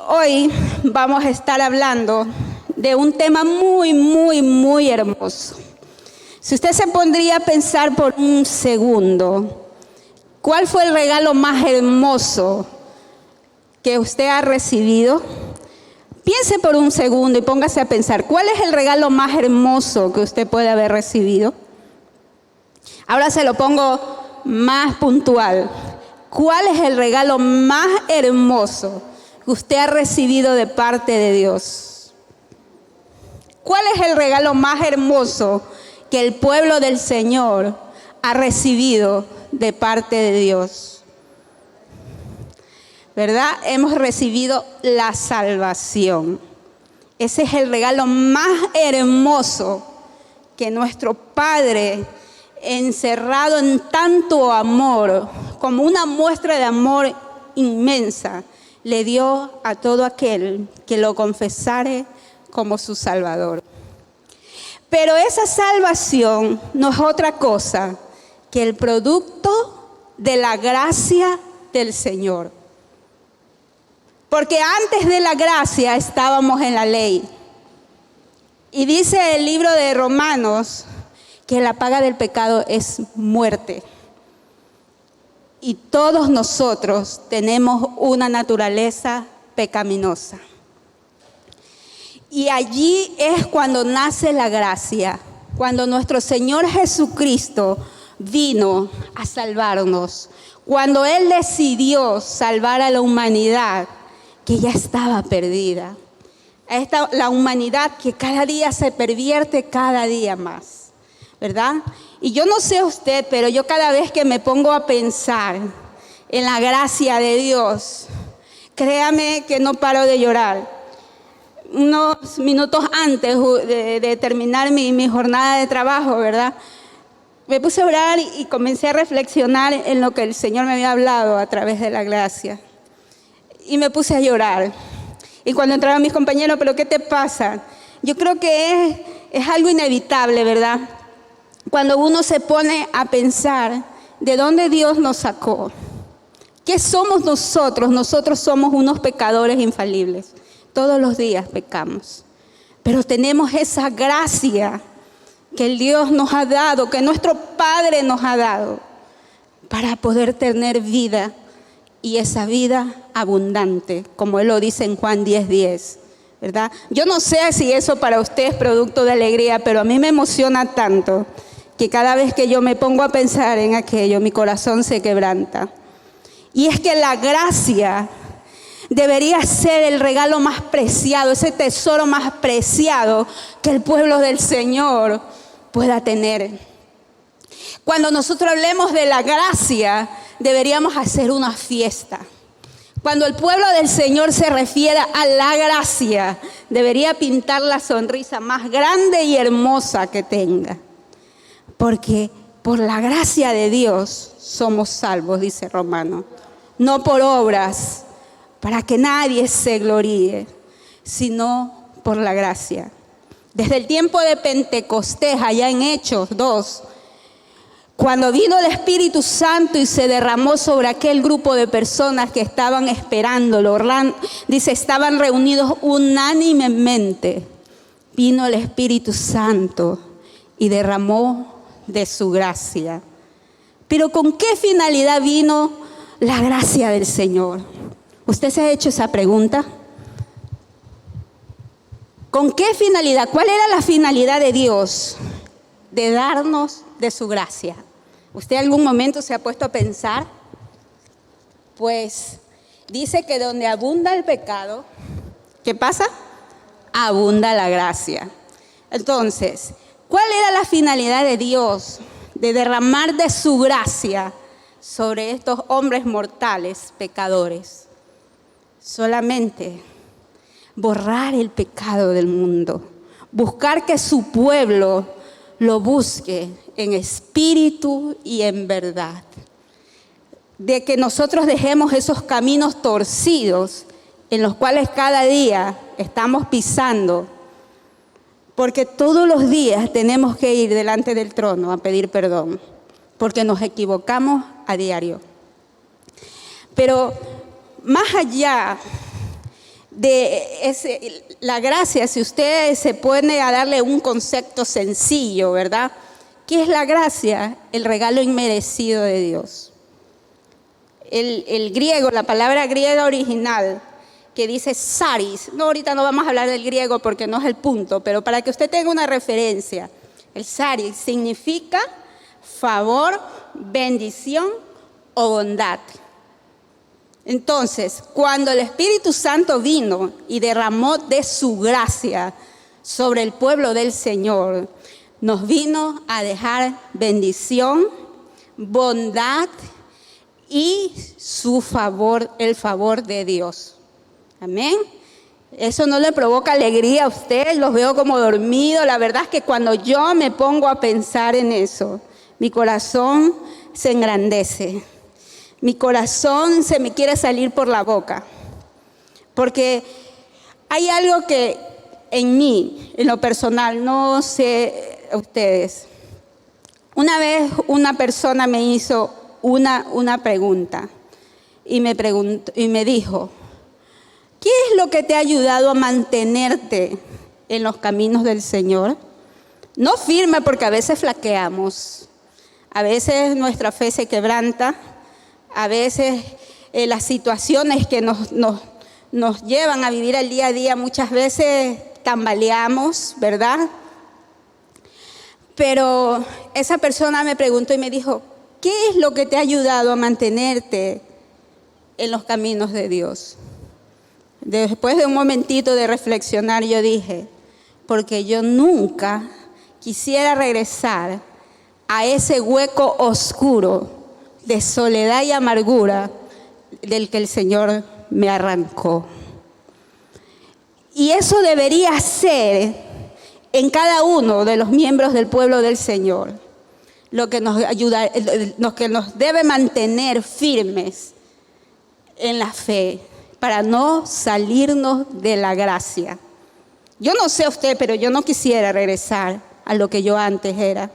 hoy vamos a estar hablando de un tema muy hermoso. Si usted se pondría a pensar por un segundo, ¿cuál fue el regalo más hermoso que usted ha recibido? Piense por un segundo y póngase a pensar, ¿cuál es el regalo más hermoso que usted puede haber recibido? Ahora se lo pongo más puntual. ¿Cuál es el regalo más hermoso que usted ha recibido de parte de Dios? ¿Cuál es el regalo más hermoso que el pueblo del Señor ha recibido de parte de Dios? ¿Verdad? Hemos recibido la salvación. Ese es el regalo más hermoso que nuestro Padre, encerrado en tanto amor, como una muestra de amor inmensa, le dio a todo aquel que lo confesare como su Salvador. Pero esa salvación no es otra cosa que el producto de la gracia del Señor. Porque antes de la gracia estábamos en la ley. Y dice el libro de Romanos que la paga del pecado es muerte. Y todos nosotros tenemos una naturaleza pecaminosa. Y allí es cuando nace la gracia, cuando nuestro Señor Jesucristo vino a salvarnos, cuando Él decidió salvar a la humanidad que ya estaba perdida. La humanidad que cada día se pervierte cada día más, ¿verdad? Y yo no sé usted, pero yo cada vez que me pongo a pensar en la gracia de Dios, créame que no paro de llorar. Unos minutos antes de terminar mi jornada de trabajo, ¿verdad? Me puse a orar y comencé a reflexionar en lo que el Señor me había hablado a través de la gracia. Y me puse a llorar. Y cuando entraron mis compañeros, ¿pero qué te pasa? Yo creo que es algo inevitable, ¿verdad? Cuando uno se pone a pensar de dónde Dios nos sacó. ¿Qué somos nosotros? Nosotros somos unos pecadores infalibles. Todos los días pecamos. Pero tenemos esa gracia que el Dios nos ha dado, que nuestro Padre nos ha dado, para poder tener vida. Y esa vida abundante, como Él lo dice en Juan 10:10, ¿verdad? Yo no sé si eso para usted es producto de alegría, pero a mí me emociona tanto que cada vez que yo me pongo a pensar en aquello, mi corazón se quebranta. Y es que la gracia debería ser el regalo más preciado, ese tesoro más preciado que el pueblo del Señor pueda tener. Cuando nosotros hablemos de la gracia, deberíamos hacer una fiesta. Cuando el pueblo del Señor se refiere a la gracia, debería pintar la sonrisa más grande y hermosa que tenga. Porque por la gracia de Dios somos salvos, dice Romano. No por obras, para que nadie se gloríe, sino por la gracia. Desde el tiempo de Pentecostés, allá en Hechos 2, cuando vino el Espíritu Santo y se derramó sobre aquel grupo de personas que estaban esperándolo, dice, estaban reunidos unánimemente. Vino el Espíritu Santo y derramó de su gracia. Pero ¿con qué finalidad vino la gracia del Señor? ¿Usted se ha hecho esa pregunta? ¿Con qué finalidad? ¿Cuál era la finalidad de Dios de darnos de su gracia? ¿Usted en algún momento se ha puesto a pensar? Pues dice que donde abunda el pecado, ¿qué pasa? Abunda la gracia. Entonces, ¿cuál era la finalidad de Dios de derramar de su gracia sobre estos hombres mortales pecadores? Solamente borrar el pecado del mundo, buscar que su pueblo lo busque en espíritu y en verdad. De que nosotros dejemos esos caminos torcidos en los cuales cada día estamos pisando, porque todos los días tenemos que ir delante del trono a pedir perdón, porque nos equivocamos a diario. Pero más allá la gracia, si usted se pone a darle un concepto sencillo, ¿verdad? ¿Qué es la gracia? El regalo inmerecido de Dios. El griego, la palabra griega original, que dice charis, no, ahorita no vamos a hablar del griego porque no es el punto, pero para que usted tenga una referencia, el charis significa favor, bendición o bondad. Entonces, cuando el Espíritu Santo vino y derramó de su gracia sobre el pueblo del Señor, nos vino a dejar bendición, bondad y su favor, el favor de Dios. Amén. Eso no le provoca alegría a usted, los veo como dormidos. La verdad es que cuando yo me pongo a pensar en eso, mi corazón se engrandece. Mi corazón se me quiere salir por la boca. Porque hay algo que en mí, en lo personal, no sé ustedes. Una vez una persona me hizo una pregunta y me dijo, ¿qué es lo que te ha ayudado a mantenerte en los caminos del Señor? No firme, porque a veces flaqueamos, a veces nuestra fe se quebranta, a veces las situaciones que nos llevan a vivir el día a día, muchas veces tambaleamos, ¿verdad? Pero esa persona me preguntó y me dijo, ¿qué es lo que te ha ayudado a mantenerte en los caminos de Dios? Después de un momentito de reflexionar, yo dije, porque yo nunca quisiera regresar a ese hueco oscuro de soledad y amargura del que el Señor me arrancó. Y eso debería ser en cada uno de los miembros del pueblo del Señor, lo que nos ayuda, lo que nos debe mantener firmes en la fe, para no salirnos de la gracia. Yo no sé usted, pero yo no quisiera regresar a lo que yo antes era.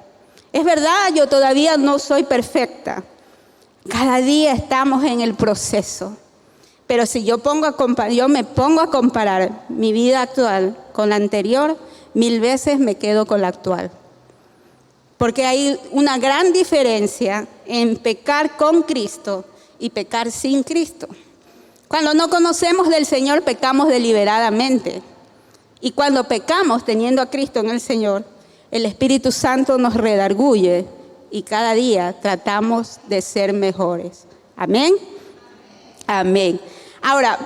Es verdad, yo todavía no soy perfecta. Cada día estamos en el proceso. Pero si yo me pongo a comparar mi vida actual con la anterior, 1000 veces me quedo con la actual. Porque hay una gran diferencia en pecar con Cristo y pecar sin Cristo. Cuando no conocemos del Señor, pecamos deliberadamente. Y cuando pecamos teniendo a Cristo en el Señor, el Espíritu Santo nos redarguye y cada día tratamos de ser mejores. ¿Amén? Amén. Ahora,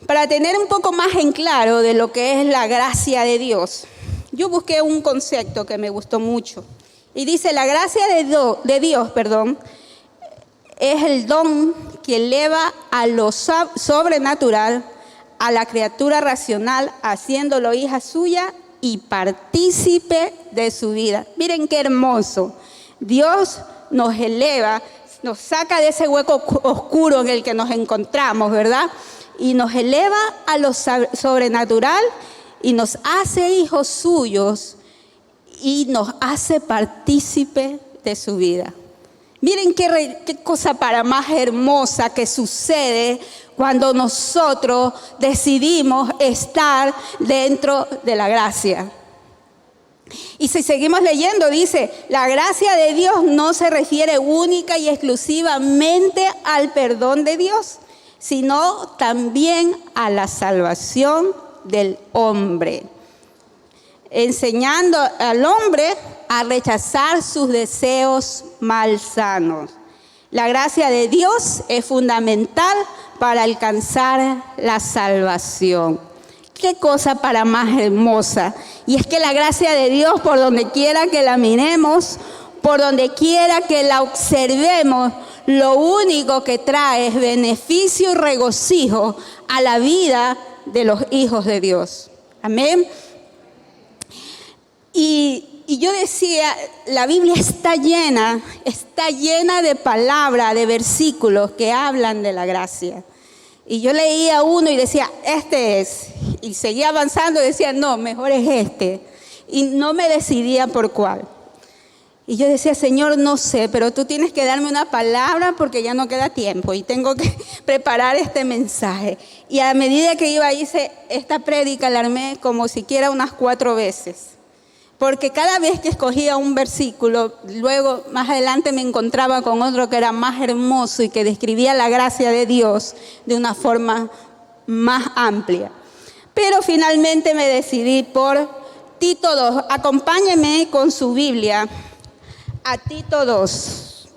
para tener un poco más en claro de lo que es la gracia de Dios, yo busqué un concepto que me gustó mucho. Y dice, la gracia de Dios, es el don que eleva a lo sobrenatural a la criatura racional, haciéndolo hija suya y partícipe de su vida. Miren qué hermoso. Dios nos eleva, nos saca de ese hueco oscuro en el que nos encontramos, ¿verdad? Y nos eleva a lo sobrenatural y nos hace hijos suyos y nos hace partícipe de su vida. Miren qué cosa para más hermosa que sucede cuando nosotros decidimos estar dentro de la gracia. Y si seguimos leyendo, dice, la gracia de Dios no se refiere única y exclusivamente al perdón de Dios, sino también a la salvación del hombre, enseñando al hombre a rechazar sus deseos malsanos. La gracia de Dios es fundamental para alcanzar la salvación. Qué cosa para más hermosa. Y es que la gracia de Dios, por donde quiera que la miremos, por donde quiera que la observemos, lo único que trae es beneficio y regocijo a la vida de los hijos de Dios. Amén. Y yo decía, la Biblia está llena de palabras, de versículos que hablan de la gracia. Y yo leía uno y decía, este es. Y seguía avanzando y decía, no, mejor es este. Y no me decidía por cuál. Y yo decía, Señor, no sé, pero tú tienes que darme una palabra porque ya no queda tiempo y tengo que preparar este mensaje. Y a medida que iba, hice esta prédica, la armé como siquiera unas 4 veces. Porque cada vez que escogía un versículo, luego más adelante me encontraba con otro que era más hermoso y que describía la gracia de Dios de una forma más amplia. Pero finalmente me decidí por Tito 2. Acompáñenme con su Biblia a Tito 2.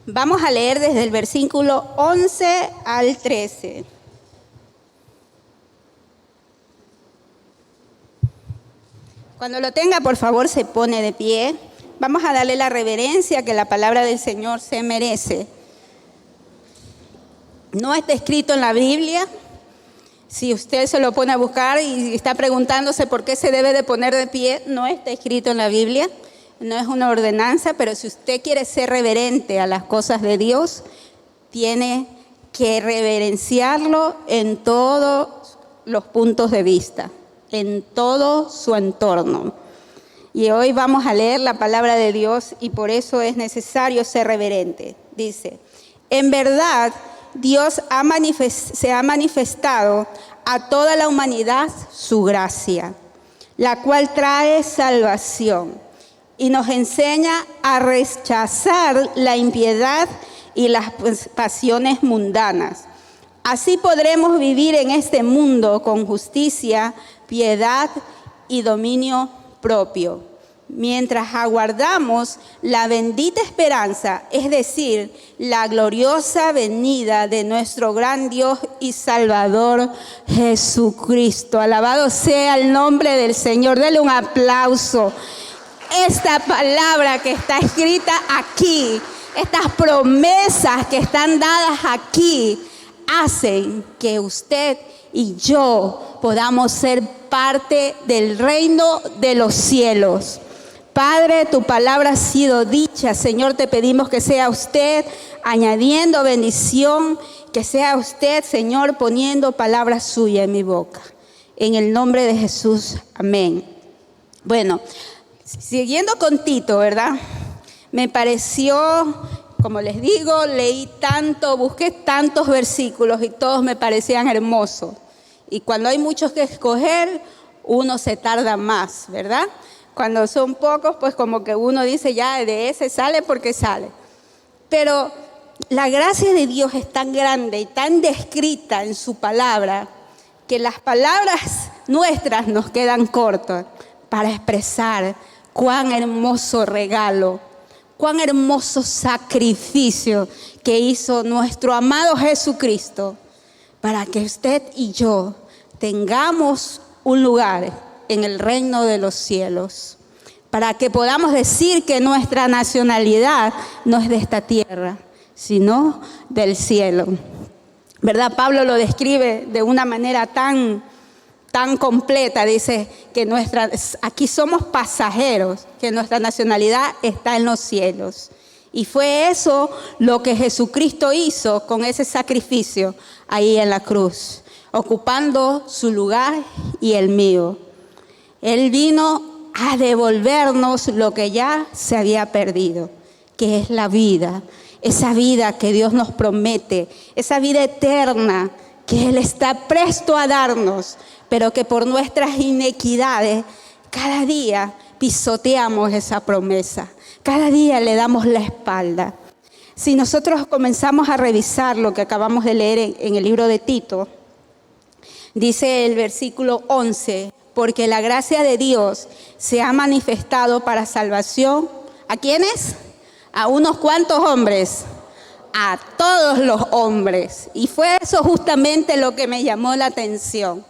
Vamos a leer desde el versículo 11 al 13. Cuando lo tenga, por favor, se pone de pie. Vamos a darle la reverencia que la palabra del Señor se merece. No está escrito en la Biblia. Si usted se lo pone a buscar y está preguntándose por qué se debe de poner de pie, no está escrito en la Biblia. No es una ordenanza, pero si usted quiere ser reverente a las cosas de Dios, tiene que reverenciarlo en todos los puntos de vista, en todo su entorno. Y hoy vamos a leer la palabra de Dios y por eso es necesario ser reverente. Dice, en verdad, Dios se ha manifestado a toda la humanidad su gracia, la cual trae salvación y nos enseña a rechazar la impiedad y las pasiones mundanas. Así podremos vivir en este mundo con justicia, piedad y dominio propio, mientras aguardamos la bendita esperanza, es decir, la gloriosa venida de nuestro gran Dios y Salvador Jesucristo. Alabado sea el nombre del Señor. Dele un aplauso. Esta palabra que está escrita aquí, estas promesas que están dadas aquí, hacen que usted y yo podamos ser parte del reino de los cielos. Padre, tu palabra ha sido dicha. Señor, te pedimos que sea usted añadiendo bendición, que sea usted, Señor, poniendo palabra suya en mi boca. En el nombre de Jesús, amén. Bueno, siguiendo con Tito, ¿verdad? Me pareció, como les digo, leí tanto, busqué tantos versículos y todos me parecían hermosos. Y cuando hay muchos que escoger, uno se tarda más, ¿verdad? Cuando son pocos, pues como que uno dice, ya de ese sale porque sale. Pero la gracia de Dios es tan grande y tan descrita en su palabra que las palabras nuestras nos quedan cortas para expresar cuán hermoso regalo, cuán hermoso sacrificio que hizo nuestro amado Jesucristo para que usted y yo tengamos un lugar en el reino de los cielos, para que podamos decir que nuestra nacionalidad no es de esta tierra, sino del cielo. ¿Verdad? Pablo lo describe de una manera tan completa, dice que aquí somos pasajeros, que nuestra nacionalidad está en los cielos. Y fue eso lo que Jesucristo hizo con ese sacrificio ahí en la cruz, ocupando su lugar y el mío. Él vino a devolvernos lo que ya se había perdido, que es la vida, esa vida que Dios nos promete, esa vida eterna que Él está presto a darnos, pero que por nuestras inequidades cada día pisoteamos esa promesa, cada día le damos la espalda. Si nosotros comenzamos a revisar lo que acabamos de leer en el libro de Tito, dice el versículo 11, porque la gracia de Dios se ha manifestado para salvación. ¿A quiénes? ¿A unos cuantos hombres? A todos los hombres. Y fue eso justamente lo que me llamó la atención.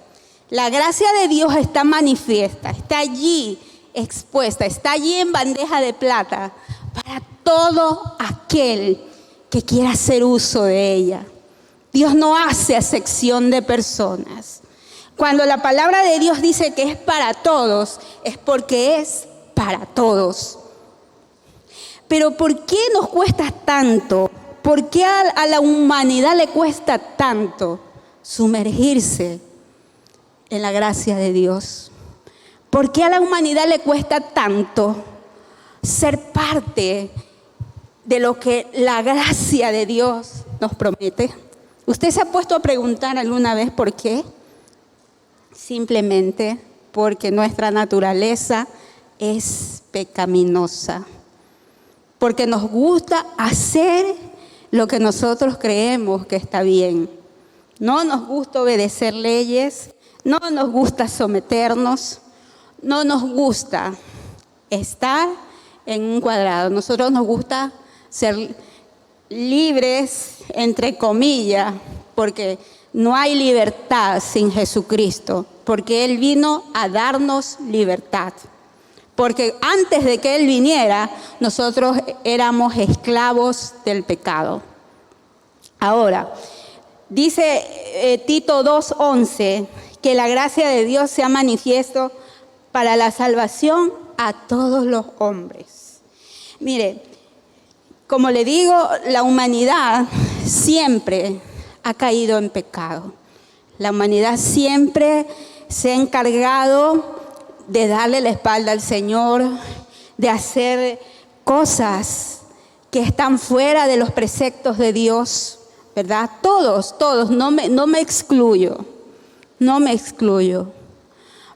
La gracia de Dios está manifiesta, está allí expuesta, está allí en bandeja de plata para todo aquel que quiera hacer uso de ella. Dios no hace acepción de personas. Cuando la palabra de Dios dice que es para todos, es porque es para todos. Pero ¿por qué nos cuesta tanto? ¿Por qué a la humanidad le cuesta tanto sumergirse en la gracia de Dios. ¿Por qué a la humanidad le cuesta tanto ser parte de lo que la gracia de Dios nos promete? ¿Usted se ha puesto a preguntar alguna vez por qué? Simplemente porque nuestra naturaleza es pecaminosa. Porque nos gusta hacer lo que nosotros creemos que está bien. No nos gusta obedecer leyes, no nos gusta someternos, no nos gusta estar en un cuadrado. Nosotros nos gusta ser libres, entre comillas, porque no hay libertad sin Jesucristo, porque Él vino a darnos libertad. Porque antes de que Él viniera, nosotros éramos esclavos del pecado. Ahora, dice Tito 2:11, que la gracia de Dios se ha manifiesto para la salvación a todos los hombres. Mire, como le digo, la humanidad siempre ha caído en pecado. La humanidad siempre se ha encargado de darle la espalda al Señor, de hacer cosas que están fuera de los preceptos de Dios, ¿verdad? Todos, no me excluyo,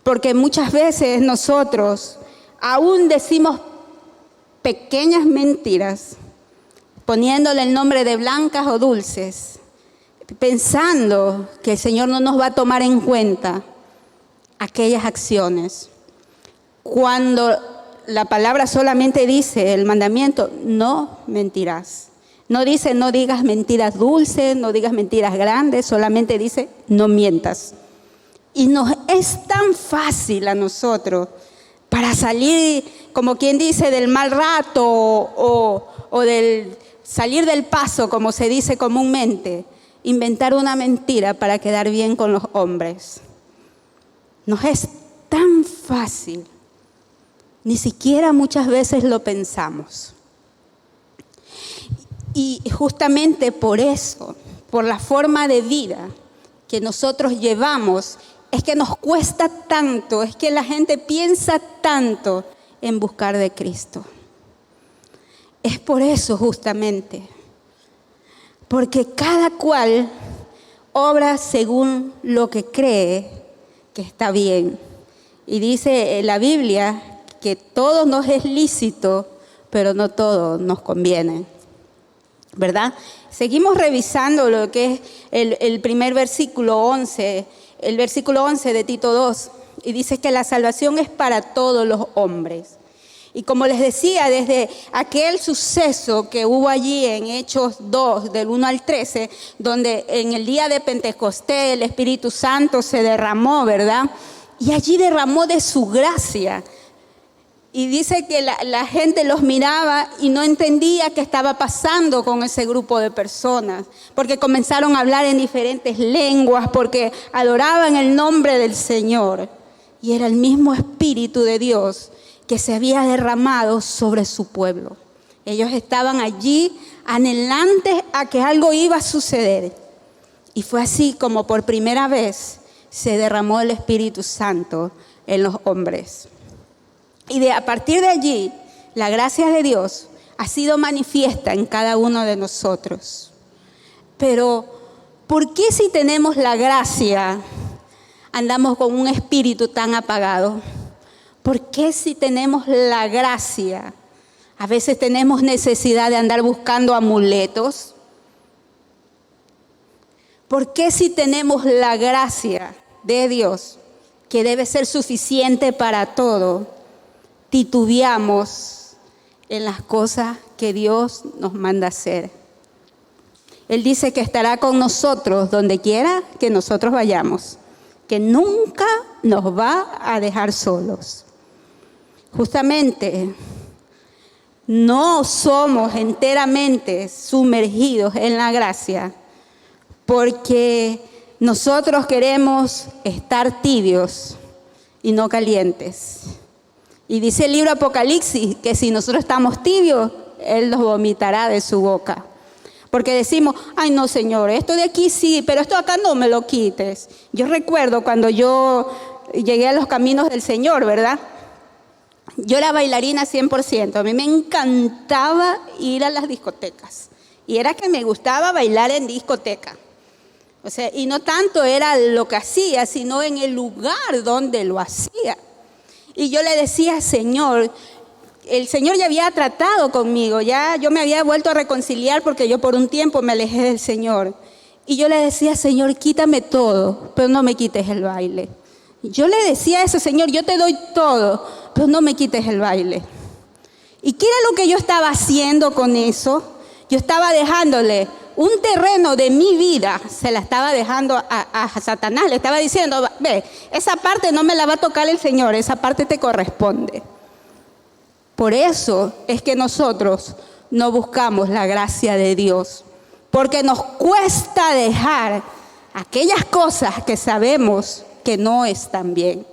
porque muchas veces nosotros aún decimos pequeñas mentiras, poniéndole el nombre de blancas o dulces, pensando que el Señor no nos va a tomar en cuenta aquellas acciones. Cuando la palabra solamente dice, el mandamiento, no mentirás. No dice, no digas mentiras dulces, no digas mentiras grandes, solamente dice, no mientas. Y nos es tan fácil a nosotros para salir, como quien dice, del mal rato o del salir del paso, como se dice comúnmente, inventar una mentira para quedar bien con los hombres. Nos es tan fácil. Ni siquiera muchas veces lo pensamos. Y justamente por eso, por la forma de vida que nosotros llevamos, es que nos cuesta tanto, es que la gente piensa tanto en buscar de Cristo. Es por eso justamente, porque cada cual obra según lo que cree que está bien. Y dice la Biblia que todo nos es lícito, pero no todo nos conviene, ¿verdad? Seguimos revisando lo que es el primer versículo 11, el versículo 11 de Tito 2, y dice que la salvación es para todos los hombres. Y como les decía, desde aquel suceso que hubo allí en Hechos 2, del 1 al 13, donde en el día de Pentecostés el Espíritu Santo se derramó, ¿verdad? Y allí derramó de su gracia. Y dice que la gente los miraba y no entendía qué estaba pasando con ese grupo de personas, porque comenzaron a hablar en diferentes lenguas, porque adoraban el nombre del Señor. Y era el mismo Espíritu de Dios que se había derramado sobre su pueblo. Ellos estaban allí anhelantes a que algo iba a suceder. Y fue así como por primera vez se derramó el Espíritu Santo en los hombres. Y a partir de allí, la gracia de Dios ha sido manifiesta en cada uno de nosotros. Pero, ¿por qué si tenemos la gracia andamos con un espíritu tan apagado? ¿Por qué si tenemos la gracia a veces tenemos necesidad de andar buscando amuletos? ¿Por qué si tenemos la gracia de Dios, que debe ser suficiente para todo, titubeamos en las cosas que Dios nos manda hacer? Él dice que estará con nosotros donde quiera que nosotros vayamos, que nunca nos va a dejar solos. Justamente, no somos enteramente sumergidos en la gracia porque nosotros queremos estar tibios y no calientes. Y dice el libro Apocalipsis que si nosotros estamos tibios, Él los vomitará de su boca. Porque decimos, ay no Señor, esto de aquí sí, pero esto acá no me lo quites. Yo recuerdo cuando yo llegué a los caminos del Señor, ¿verdad? Yo era bailarina 100%, a mí me encantaba ir a las discotecas. Y era que me gustaba bailar en discoteca. O sea, y no tanto era lo que hacía, sino en el lugar donde lo hacía. Y yo le decía, Señor, el Señor ya había tratado conmigo, ya yo me había vuelto a reconciliar porque yo por un tiempo me alejé del Señor. Y yo le decía, Señor, quítame todo, pero no me quites el baile. Yo le decía eso, Señor, yo te doy todo, pero no me quites el baile. ¿Y qué era lo que yo estaba haciendo con eso? Yo estaba dejándole un terreno de mi vida, se la estaba dejando a Satanás. Le estaba diciendo, ve, esa parte no me la va a tocar el Señor, esa parte te corresponde. Por eso es que nosotros no buscamos la gracia de Dios, porque nos cuesta dejar aquellas cosas que sabemos que no están bien.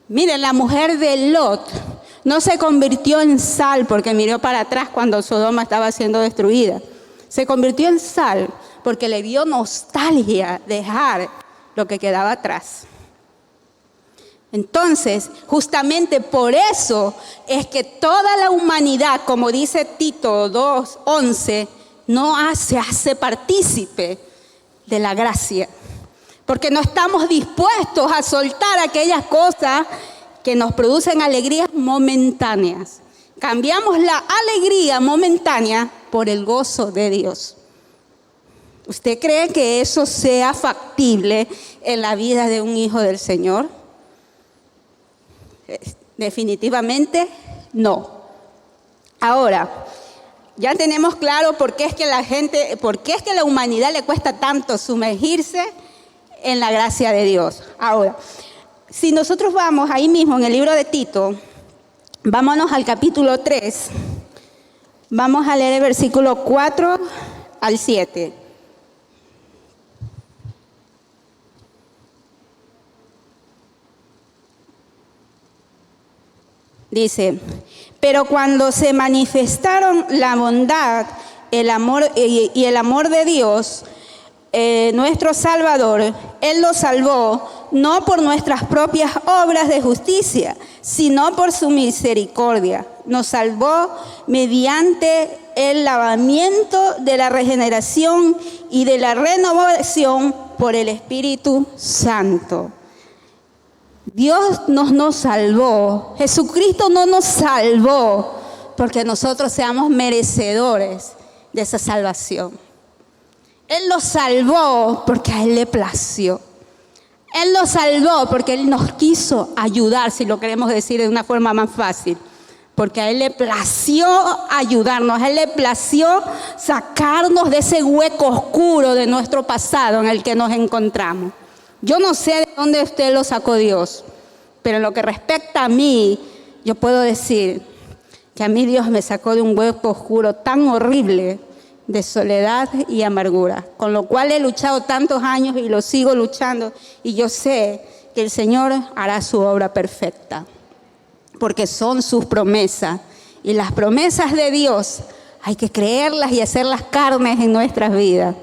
Miren, la mujer de Lot no se convirtió en sal porque miró para atrás cuando Sodoma estaba siendo destruida. Se convirtió en sal porque le dio nostalgia dejar lo que quedaba atrás. Entonces, justamente por eso es que toda la humanidad, como dice Tito 2:11, no se hace partícipe de la gracia. Porque no estamos dispuestos a soltar aquellas cosas que nos producen alegrías momentáneas. Cambiamos la alegría momentánea por el gozo de Dios. ¿Usted cree que eso sea factible en la vida de un hijo del Señor? Definitivamente no. Ahora, ya tenemos claro por qué es que la humanidad le cuesta tanto sumergirse en la gracia de Dios. Ahora, si nosotros vamos ahí mismo en el libro de Tito, vámonos al capítulo 3, vamos a leer el versículo 4 al 7. Dice, pero cuando se manifestaron la bondad, el amor y el amor de Dios, nuestro Salvador, Él nos salvó no por nuestras propias obras de justicia, sino por su misericordia. Nos salvó mediante el lavamiento de la regeneración y de la renovación por el Espíritu Santo. Dios nos salvó, Jesucristo no nos salvó porque nosotros seamos merecedores de esa salvación. Él nos salvó porque a Él le plació. Él nos salvó porque Él nos quiso ayudar, si lo queremos decir de una forma más fácil. Porque a Él le plació ayudarnos, a Él le plació sacarnos de ese hueco oscuro de nuestro pasado en el que nos encontramos. Yo no sé de dónde usted lo sacó Dios, pero en lo que respecta a mí, yo puedo decir que a mí Dios me sacó de un hueco oscuro tan horrible de soledad y amargura, con lo cual he luchado tantos años y lo sigo luchando, y yo sé que el Señor hará su obra perfecta, porque son sus promesas, y las promesas de Dios hay que creerlas y hacerlas carnes en nuestras vidas.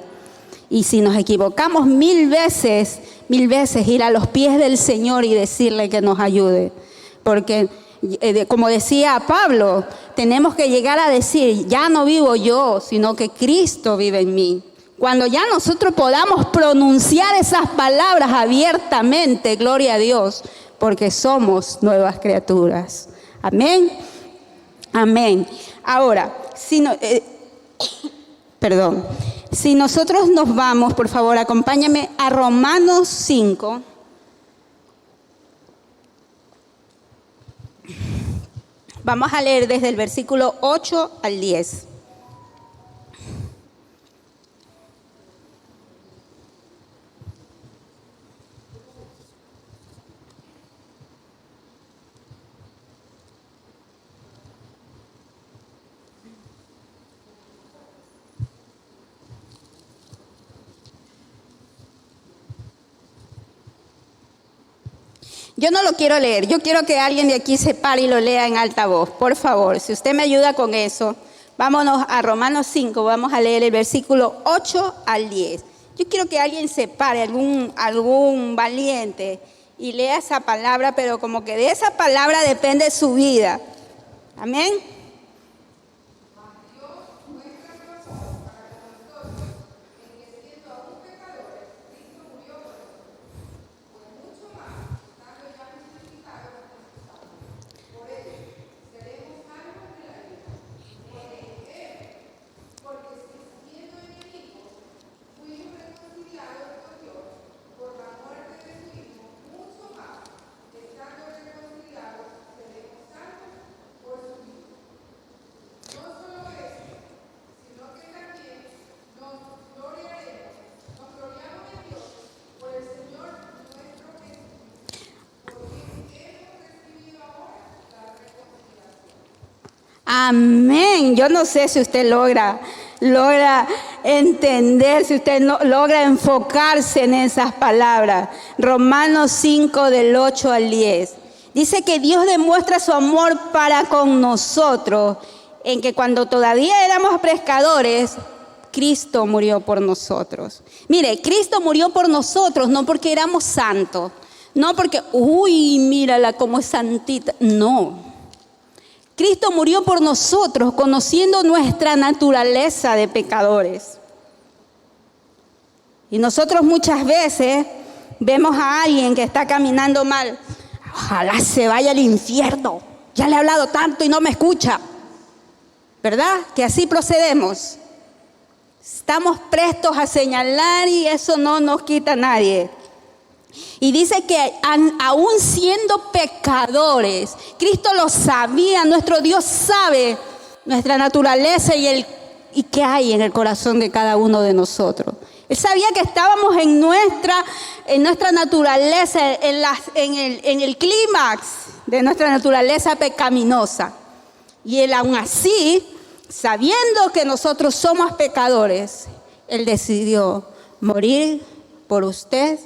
Y si nos equivocamos mil veces ir a los pies del Señor y decirle que nos ayude. Porque, como decía Pablo, tenemos que llegar a decir, ya no vivo yo, sino que Cristo vive en mí. Cuando ya nosotros podamos pronunciar esas palabras abiertamente, gloria a Dios, porque somos nuevas criaturas. Amén. Amén. Ahora, si nosotros nos vamos, por favor, acompáñame a Romanos 5. Vamos a leer desde el versículo 8 al 10. Yo no lo quiero leer, yo quiero que alguien de aquí se pare y lo lea en alta voz, por favor, si usted me ayuda con eso, Vámonos a Romanos 5, vamos a leer el versículo 8 al 10. Yo quiero que alguien se pare, algún valiente, y lea esa palabra, pero como que de esa palabra depende su vida. Amén. Amén. Yo no sé si usted logra entender, si usted logra enfocarse en esas palabras. Romanos 5 del 8 al 10. Dice que Dios demuestra su amor para con nosotros, en que cuando todavía éramos pecadores, Cristo murió por nosotros. Mire, Cristo murió por nosotros, no porque éramos santos, no porque, mírala como es santita, no. Cristo murió por nosotros, conociendo nuestra naturaleza de pecadores. Y nosotros muchas veces vemos a alguien que está caminando mal. Ojalá se vaya al infierno. Ya le he hablado tanto y no me escucha. ¿Verdad? Que así procedemos. Estamos prestos a señalar y eso no nos quita a nadie. Y dice que aún siendo pecadores, Cristo lo sabía, nuestro Dios sabe nuestra naturaleza y qué hay en el corazón de cada uno de nosotros. Él sabía que estábamos en nuestra naturaleza, en el clímax de nuestra naturaleza pecaminosa. Y Él aún así, sabiendo que nosotros somos pecadores, Él decidió morir por usted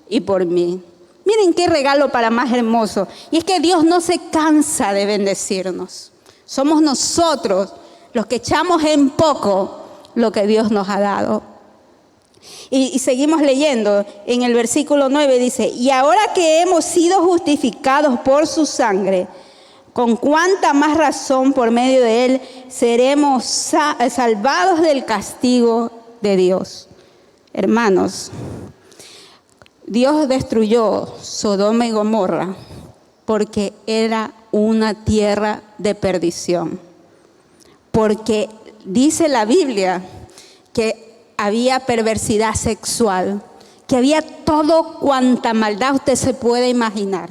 y por mí. Miren qué regalo para más hermoso. Y es que Dios no se cansa de bendecirnos. Somos nosotros los que echamos en poco lo que Dios nos ha dado. Y seguimos leyendo. En el versículo 9 dice: y ahora que hemos sido justificados por su sangre, con cuánta más razón por medio de él seremos salvados del castigo de Dios. Hermanos, Dios destruyó Sodoma y Gomorra porque era una tierra de perdición. Porque dice la Biblia que había perversidad sexual, que había todo cuanta maldad usted se puede imaginar.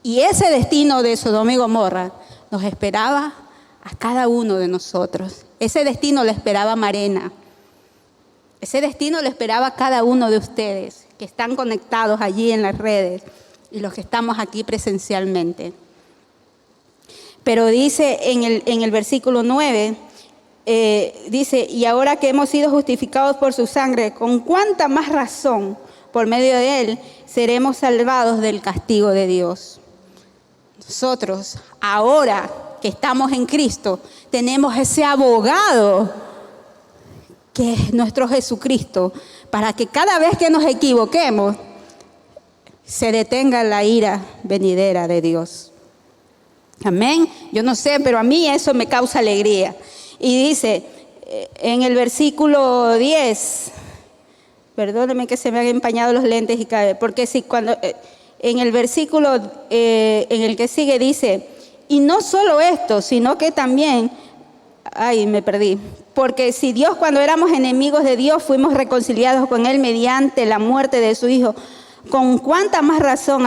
Y ese destino de Sodoma y Gomorra nos esperaba a cada uno de nosotros. Ese destino le esperaba a Marena. Ese destino le esperaba a cada uno de ustedes que están conectados allí en las redes y los que estamos aquí presencialmente. Pero dice en el versículo 9, dice: y ahora que hemos sido justificados por su sangre, con cuánta más razón por medio de él seremos salvados del castigo de Dios. Nosotros, ahora que estamos en Cristo, tenemos ese abogado que es nuestro Jesucristo, para que cada vez que nos equivoquemos, se detenga la ira venidera de Dios. Amén. Yo no sé, pero a mí eso me causa alegría. Y dice en el versículo 10, perdónenme que se me han empañado los lentes y cae, porque si cuando en el versículo en el que sigue dice: y no solo esto, sino que también, me perdí. Porque si Dios, cuando éramos enemigos de Dios, fuimos reconciliados con Él mediante la muerte de su Hijo, con cuánta más razón,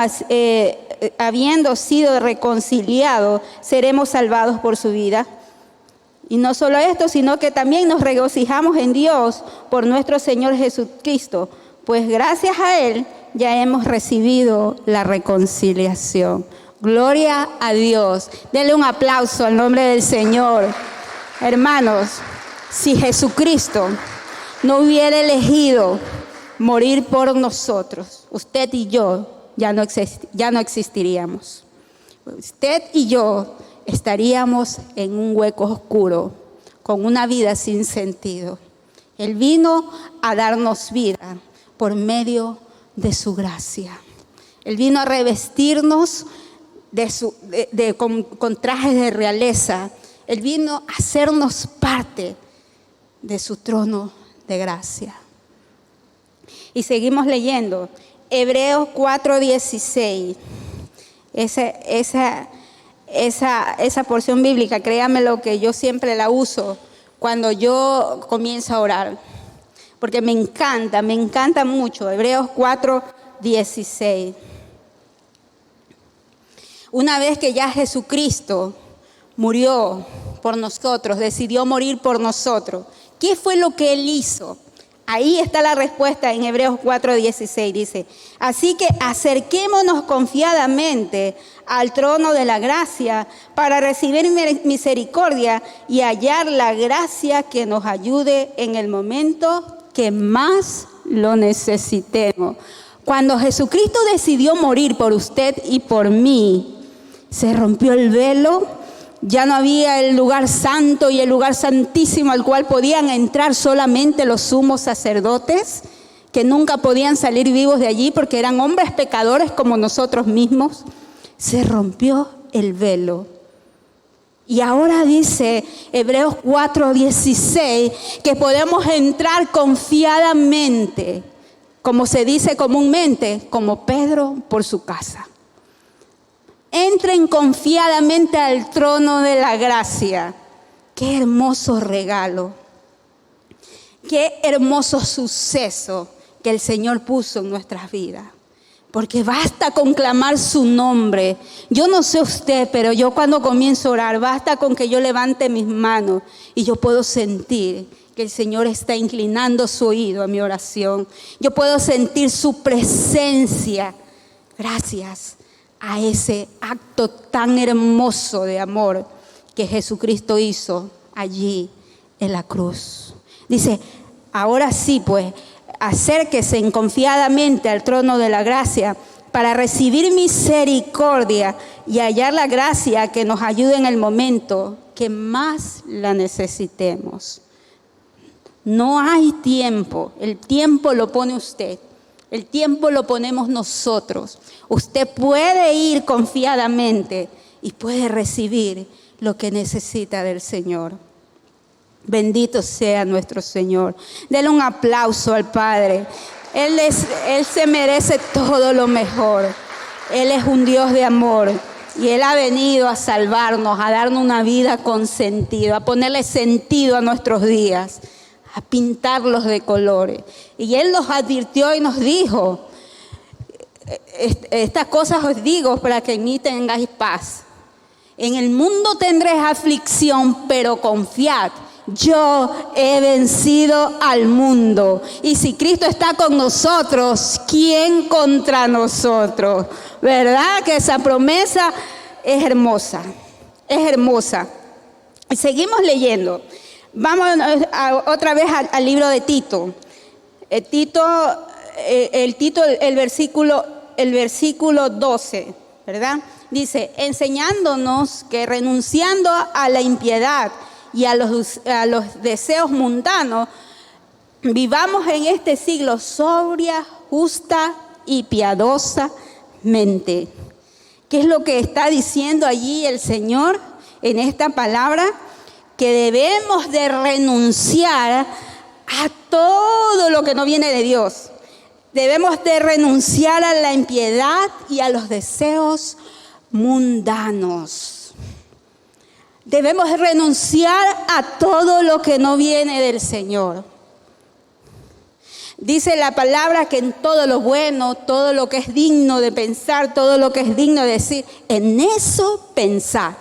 habiendo sido reconciliados, seremos salvados por su vida. Y no solo esto, sino que también nos regocijamos en Dios por nuestro Señor Jesucristo, pues gracias a Él ya hemos recibido la reconciliación. Gloria a Dios. Denle un aplauso al nombre del Señor. Hermanos, si Jesucristo no hubiera elegido morir por nosotros, usted y yo ya no existiríamos. Usted y yo estaríamos en un hueco oscuro, con una vida sin sentido. Él vino a darnos vida por medio de su gracia. Él vino a revestirnos con trajes de realeza. Él vino a hacernos parte de su trono de gracia. Y seguimos leyendo. Hebreos 4:16. Esa porción bíblica, créame lo que yo siempre la uso cuando yo comienzo a orar. Porque me encanta mucho. Hebreos 4:16. Una vez que ya Jesucristo murió por nosotros, decidió morir por nosotros, ¿qué fue lo que Él hizo? Ahí está la respuesta en Hebreos 4:16. Dice, así que acerquémonos confiadamente al trono de la gracia para recibir misericordia y hallar la gracia que nos ayude en el momento que más lo necesitemos. Cuando Jesucristo decidió morir por usted y por mí, se rompió el velo. Ya no había el lugar santo y el lugar santísimo al cual podían entrar solamente los sumos sacerdotes, que nunca podían salir vivos de allí porque eran hombres pecadores como nosotros mismos. Se rompió el velo. Y ahora dice Hebreos 4:16 que podemos entrar confiadamente, como se dice comúnmente, como Pedro por su casa. Entren confiadamente al trono de la gracia. Qué hermoso regalo. Qué hermoso suceso que el Señor puso en nuestras vidas. Porque basta con clamar su nombre. Yo no sé usted, pero yo cuando comienzo a orar, basta con que yo levante mis manos y yo puedo sentir que el Señor está inclinando su oído a mi oración. Yo puedo sentir su presencia. Gracias a ese acto tan hermoso de amor que Jesucristo hizo allí en la cruz. Dice, ahora sí pues, acérquense confiadamente al trono de la gracia para recibir misericordia y hallar la gracia que nos ayude en el momento que más la necesitemos. No hay tiempo, el tiempo lo pone usted. El tiempo lo ponemos nosotros. Usted puede ir confiadamente y puede recibir lo que necesita del Señor. Bendito sea nuestro Señor. Denle un aplauso al Padre. Él se merece todo lo mejor. Él es un Dios de amor. Y Él ha venido a salvarnos, a darnos una vida con sentido, a ponerle sentido a nuestros días, a pintarlos de colores. Y Él nos advirtió y nos dijo, estas cosas os digo para que en mí tengáis paz. En el mundo tendréis aflicción, pero confiad, yo he vencido al mundo. Y si Cristo está con nosotros, ¿quién contra nosotros? ¿Verdad que esa promesa es hermosa? Es hermosa. Y seguimos leyendo. Vamos otra vez al libro de Tito. El versículo 12, ¿verdad? Dice, enseñándonos que renunciando a la impiedad y a los deseos mundanos, vivamos en este siglo sobria, justa y piadosamente. ¿Qué es lo que está diciendo allí el Señor en esta palabra? Que debemos de renunciar a todo lo que no viene de Dios. Debemos de renunciar a la impiedad y a los deseos mundanos. Debemos renunciar a todo lo que no viene del Señor. Dice la palabra que en todo lo bueno, todo lo que es digno de pensar, todo lo que es digno de decir, en eso pensad.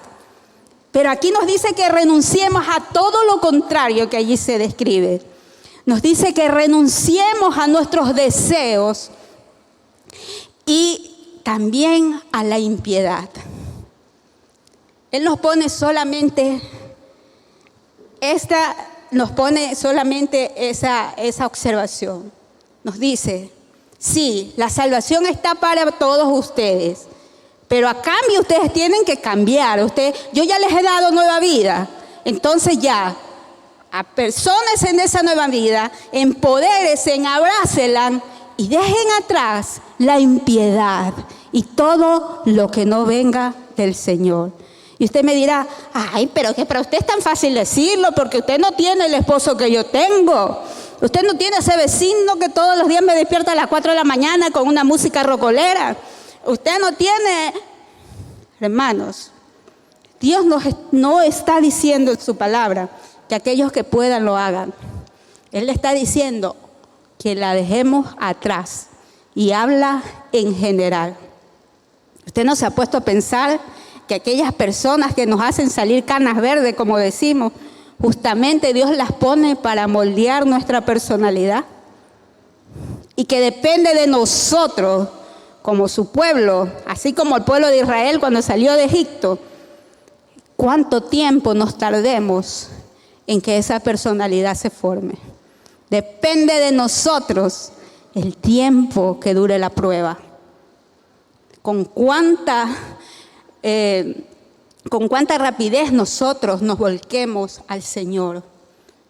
Pero aquí nos dice que renunciemos a todo lo contrario que allí se describe. Nos dice que renunciemos a nuestros deseos y también a la impiedad. Él nos pone solamente esa observación. Nos dice, sí, la salvación está para todos ustedes, Pero a cambio ustedes tienen que cambiar. Yo ya les he dado nueva vida. Entonces ya, a personas en esa nueva vida, empodérense, abrácenla y dejen atrás la impiedad y todo lo que no venga del Señor. Y usted me dirá, ay, pero que para usted es tan fácil decirlo porque usted no tiene el esposo que yo tengo. Usted no tiene ese vecino que todos los días me despierta a las 4 de la mañana con una música rocolera. Usted no tiene, hermanos, Dios no está diciendo en su palabra que aquellos que puedan lo hagan. Él le está diciendo que la dejemos atrás y habla en general. Usted no se ha puesto a pensar que aquellas personas que nos hacen salir canas verdes, como decimos, justamente Dios las pone para moldear nuestra personalidad y que depende de nosotros como su pueblo, así como el pueblo de Israel cuando salió de Egipto, cuánto tiempo nos tardemos en que esa personalidad se forme. Depende de nosotros el tiempo que dure la prueba. Con cuánta rapidez nosotros nos volquemos al Señor.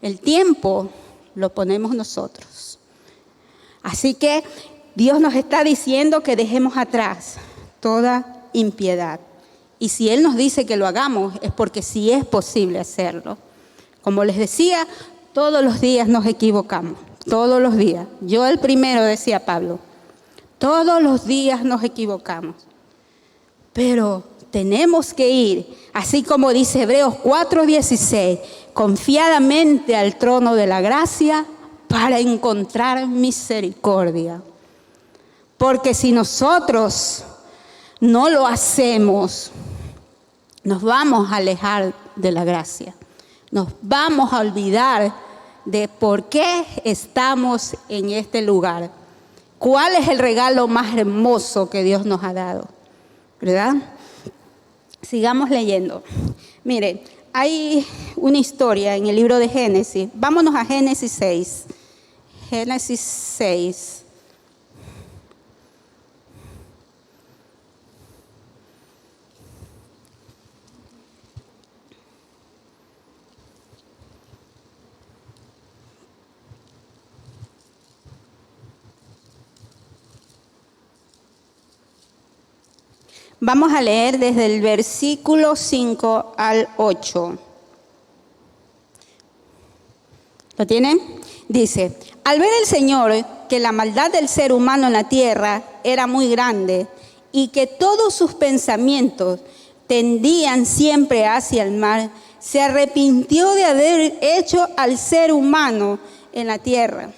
El tiempo lo ponemos nosotros. Así que Dios nos está diciendo que dejemos atrás toda impiedad. Y si Él nos dice que lo hagamos, es porque sí es posible hacerlo. Como les decía, todos los días nos equivocamos, todos los días. Yo el primero, decía Pablo, todos los días nos equivocamos. Pero tenemos que ir, así como dice Hebreos 4:16, confiadamente al trono de la gracia para encontrar misericordia. Porque si nosotros no lo hacemos, nos vamos a alejar de la gracia. Nos vamos a olvidar de por qué estamos en este lugar. ¿Cuál es el regalo más hermoso que Dios nos ha dado? ¿Verdad? Sigamos leyendo. Mire, hay una historia en el libro de Génesis. Vámonos a Génesis 6. Génesis 6. Vamos a leer desde el versículo 5 al 8. ¿Lo tienen? Dice, al ver el Señor que la maldad del ser humano en la tierra era muy grande y que todos sus pensamientos tendían siempre hacia el mal, se arrepintió de haber hecho al ser humano en la tierra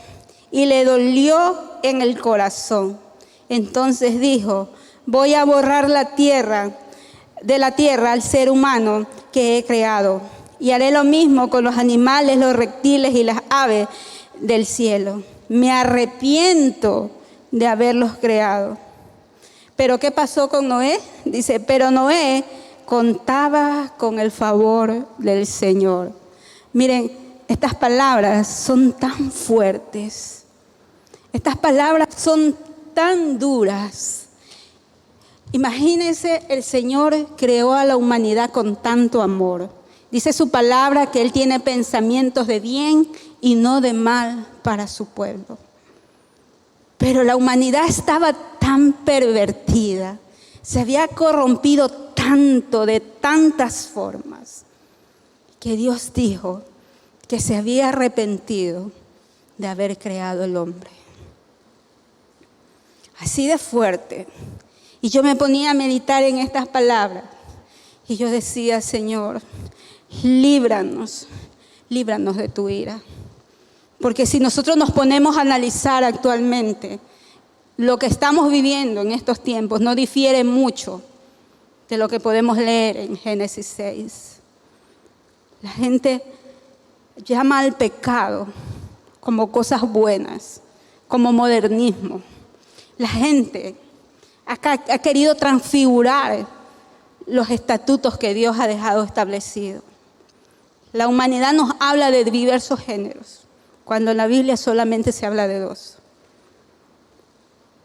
y le dolió en el corazón. Entonces dijo, voy a borrar de la tierra al ser humano que he creado. Y haré lo mismo con los animales, los reptiles y las aves del cielo. Me arrepiento de haberlos creado. ¿Pero qué pasó con Noé? Dice, pero Noé contaba con el favor del Señor. Miren, estas palabras son tan fuertes. Estas palabras son tan duras. Imagínense, el Señor creó a la humanidad con tanto amor. Dice su palabra que Él tiene pensamientos de bien y no de mal para su pueblo. Pero la humanidad estaba tan pervertida, se había corrompido tanto, de tantas formas, que Dios dijo que se había arrepentido de haber creado el hombre. Así de fuerte. Y yo me ponía a meditar en estas palabras. Y yo decía, Señor, líbranos de tu ira. Porque si nosotros nos ponemos a analizar actualmente, lo que estamos viviendo en estos tiempos no difiere mucho de lo que podemos leer en Génesis 6. La gente llama al pecado como cosas buenas, como modernismo. La gente ha querido transfigurar los estatutos que Dios ha dejado establecidos. La humanidad nos habla de diversos géneros, cuando en la Biblia solamente se habla de 2.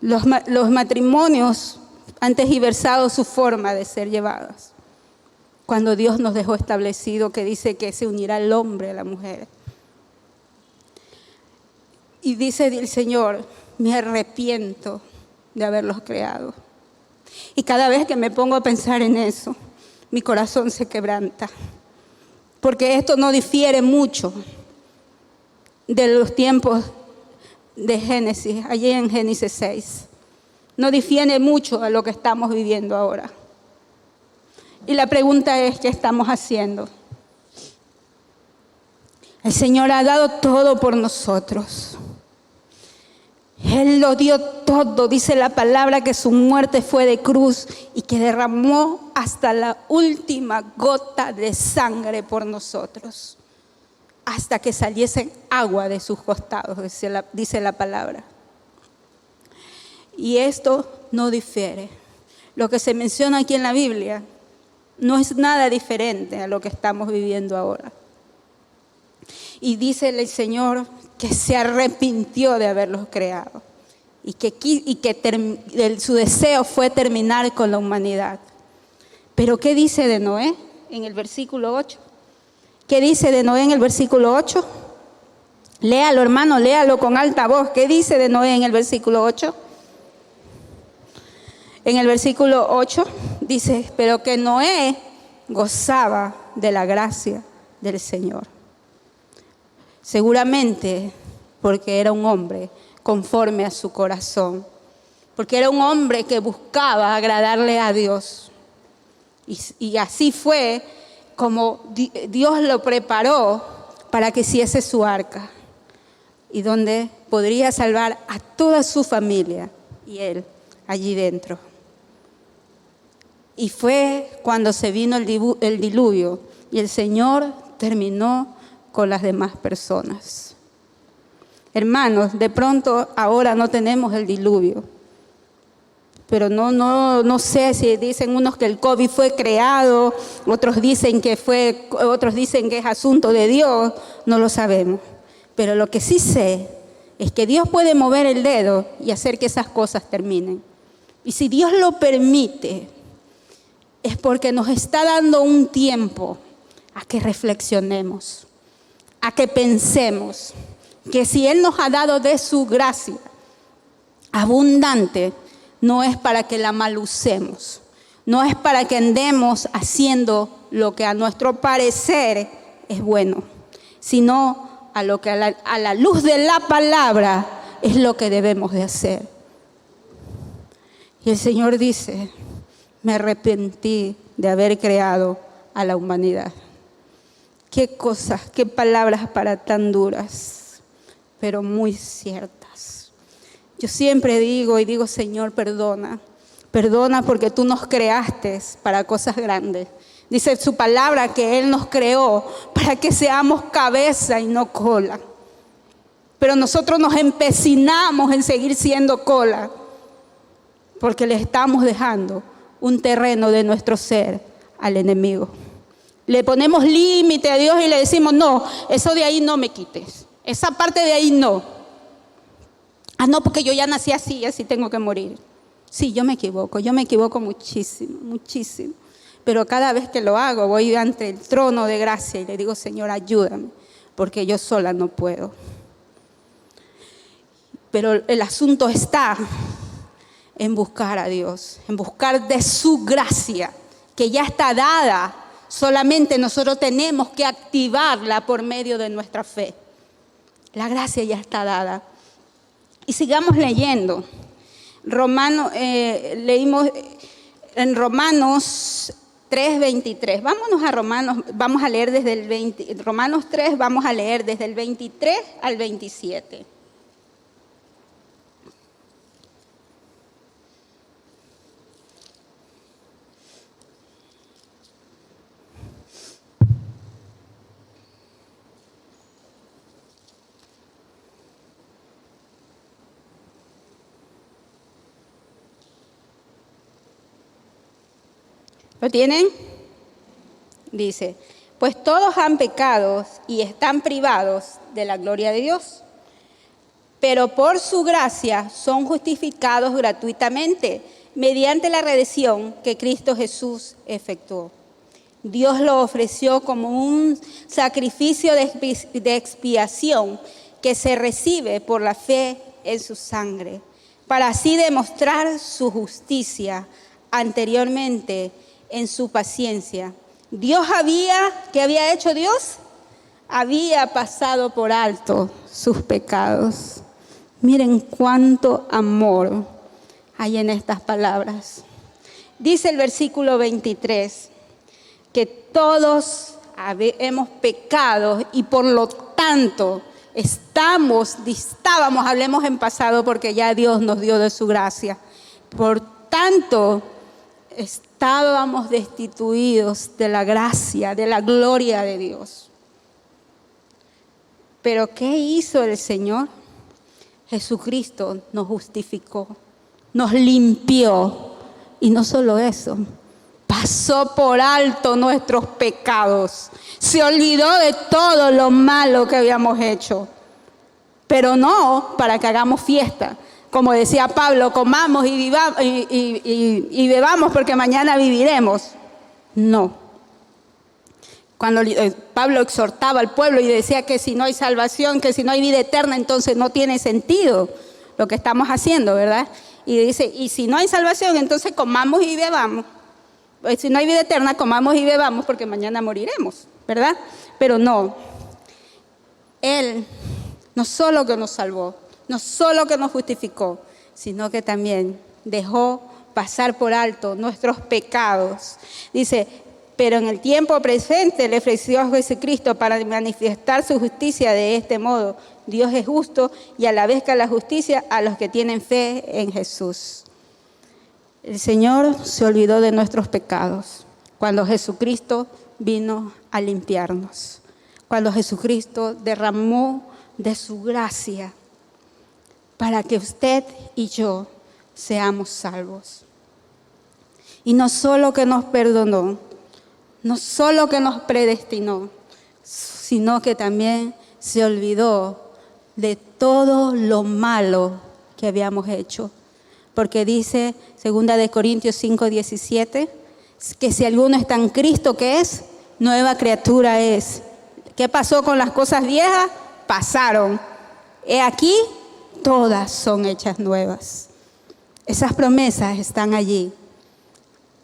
Los matrimonios han tergiversado su forma de ser llevadas. Cuando Dios nos dejó establecido que dice que se unirá el hombre a la mujer. Y dice el Señor, me arrepiento de haberlos creado. Y cada vez que me pongo a pensar en eso, mi corazón se quebranta. Porque esto no difiere mucho de los tiempos de Génesis, allí en Génesis 6. No difiere mucho a lo que estamos viviendo ahora. Y la pregunta es, ¿qué estamos haciendo? El Señor ha dado todo por nosotros. Él lo dio todo, dice la palabra que su muerte fue de cruz y que derramó hasta la última gota de sangre por nosotros, hasta que saliese agua de sus costados, dice la palabra. Y esto no difiere. Lo que se menciona aquí en la Biblia no es nada diferente a lo que estamos viviendo ahora. Y dice el Señor que se arrepintió de haberlos creado y que su deseo fue terminar con la humanidad. Pero ¿qué dice de Noé en el versículo 8? ¿Qué dice de Noé en el versículo 8? Léalo, hermano, léalo con alta voz. ¿Qué dice de Noé en el versículo 8? En el versículo 8 dice, pero que Noé gozaba de la gracia del Señor. Seguramente porque era un hombre conforme a su corazón, porque era un hombre que buscaba agradarle a Dios. Y así fue como Dios lo preparó para que hiciese su arca, y donde podría salvar a toda su familia y él allí dentro. Y fue cuando se vino el diluvio y el Señor terminó con las demás personas. Hermanos, de pronto ahora no tenemos el diluvio, pero no sé si dicen unos que el COVID fue creado, otros dicen que es asunto de Dios, no lo sabemos. Pero lo que sí sé es que Dios puede mover el dedo y hacer que esas cosas terminen. Y si Dios lo permite, es porque nos está dando un tiempo a que reflexionemos, a que pensemos que si Él nos ha dado de su gracia abundante, no es para que la malusemos, no es para que andemos haciendo lo que a nuestro parecer es bueno, sino a lo que a la luz de la palabra es lo que debemos de hacer. Y el Señor dice, me arrepentí de haber creado a la humanidad. Qué cosas, qué palabras para tan duras, pero muy ciertas. Yo siempre digo Señor, perdona porque tú nos creaste para cosas grandes. Dice su palabra que Él nos creó para que seamos cabeza y no cola. Pero nosotros nos empecinamos en seguir siendo cola porque le estamos dejando un terreno de nuestro ser al enemigo. Le ponemos límite a Dios y le decimos, no, eso de ahí no me quites. Esa parte de ahí no. Ah, no, porque yo ya nací así tengo que morir. Sí, yo me equivoco muchísimo, muchísimo. Pero cada vez que lo hago, voy ante el trono de gracia y le digo, Señor, ayúdame, porque yo sola no puedo. Pero el asunto está en buscar a Dios, en buscar de su gracia, que ya está dada. Solamente nosotros tenemos que activarla por medio de nuestra fe. La gracia ya está dada. Y sigamos leyendo. Leímos en Romanos 3:23. Vámonos a Romanos, vamos a leer desde el Romanos 3, vamos a leer desde el 23 al 27. ¿Lo tienen? Dice, pues todos han pecado y están privados de la gloria de Dios, pero por su gracia son justificados gratuitamente mediante la redención que Cristo Jesús efectuó. Dios lo ofreció como un sacrificio de expiación que se recibe por la fe en su sangre, para así demostrar su justicia anteriormente en su paciencia. ¿Qué había hecho Dios? Había pasado por alto sus pecados. Miren cuánto amor hay en estas palabras. Dice el versículo 23 que todos hemos pecado y por lo tanto estábamos, hablemos en pasado porque ya Dios nos dio de su gracia. Por tanto, estábamos destituidos de la gracia, de la gloria de Dios. Pero ¿qué hizo el Señor? Jesucristo nos justificó, nos limpió y no solo eso, pasó por alto nuestros pecados, se olvidó de todo lo malo que habíamos hecho, pero no para que hagamos fiesta. Como decía Pablo, comamos y bebamos porque mañana viviremos. No. Cuando Pablo exhortaba al pueblo y decía que si no hay salvación, que si no hay vida eterna, entonces no tiene sentido lo que estamos haciendo, ¿verdad? Y dice, y si no hay salvación, entonces comamos y bebamos. Si no hay vida eterna, comamos y bebamos porque mañana moriremos, ¿verdad? Pero no. Él no solo que nos salvó, no solo que nos justificó, sino que también dejó pasar por alto nuestros pecados. Dice, pero en el tiempo presente le ofreció a Jesucristo para manifestar su justicia de este modo. Dios es justo y a la vez que la justicia a los que tienen fe en Jesús. El Señor se olvidó de nuestros pecados cuando Jesucristo vino a limpiarnos, cuando Jesucristo derramó de su gracia para que usted y yo seamos salvos. Y no solo que nos perdonó, no solo que nos predestinó, sino que también se olvidó de todo lo malo que habíamos hecho. Porque dice 2 Corintios 5:17, que si alguno está en Cristo, ¿qué es? Nueva criatura es. ¿Qué pasó con las cosas viejas? Pasaron. He aquí, todas son hechas nuevas. Esas promesas están allí,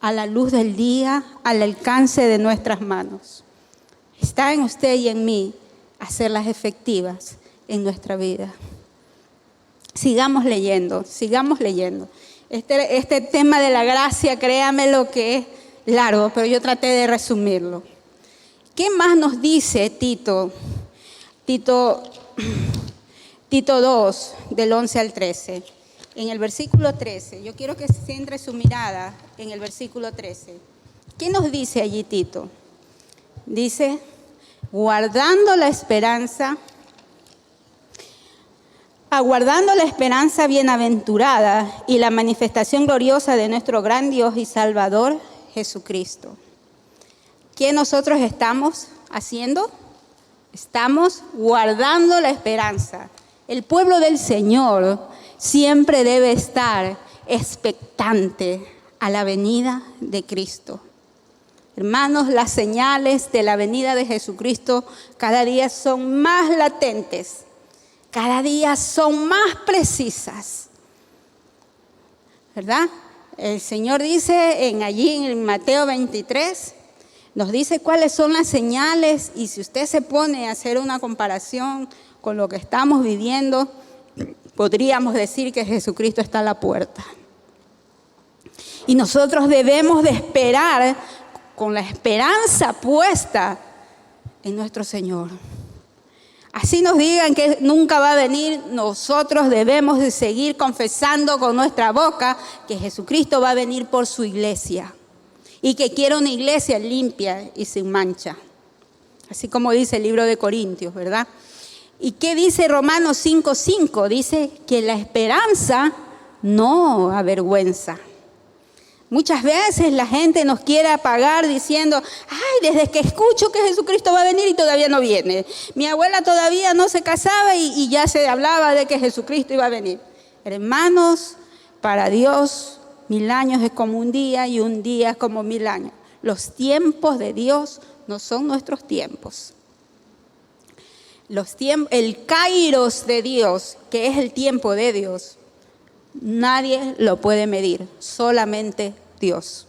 a la luz del día, al alcance de nuestras manos. Está en usted y en mí hacerlas efectivas en nuestra vida. Sigamos leyendo. Este tema de la gracia, créame lo que es largo, pero yo traté de resumirlo. ¿Qué más nos dice Tito 2, del 11 al 13? En el versículo 13, yo quiero que se centre su mirada en el versículo 13. ¿Qué nos dice allí Tito? Dice, aguardando la esperanza bienaventurada y la manifestación gloriosa de nuestro gran Dios y Salvador, Jesucristo. ¿Qué nosotros estamos haciendo? Estamos guardando la esperanza. El pueblo del Señor siempre debe estar expectante a la venida de Cristo. Hermanos, las señales de la venida de Jesucristo cada día son más latentes, cada día son más precisas, ¿verdad? El Señor dice allí en Mateo 23, nos dice cuáles son las señales, y si usted se pone a hacer una comparación con lo que estamos viviendo, podríamos decir que Jesucristo está a la puerta. Y nosotros debemos de esperar con la esperanza puesta en nuestro Señor. Así nos digan que nunca va a venir, nosotros debemos de seguir confesando con nuestra boca que Jesucristo va a venir por su iglesia y que quiere una iglesia limpia y sin mancha. Así como dice el libro de Corintios, ¿verdad? ¿Y qué dice Romanos 5:5? Dice que la esperanza no avergüenza. Muchas veces la gente nos quiere apagar diciendo, ay, desde que escucho que Jesucristo va a venir y todavía no viene. Mi abuela todavía no se casaba y ya se hablaba de que Jesucristo iba a venir. Hermanos, para Dios 1000 años es como un día y un día es como 1000 años. Los tiempos de Dios no son nuestros tiempos. El kairos de Dios, que es el tiempo de Dios, nadie lo puede medir, solamente Dios.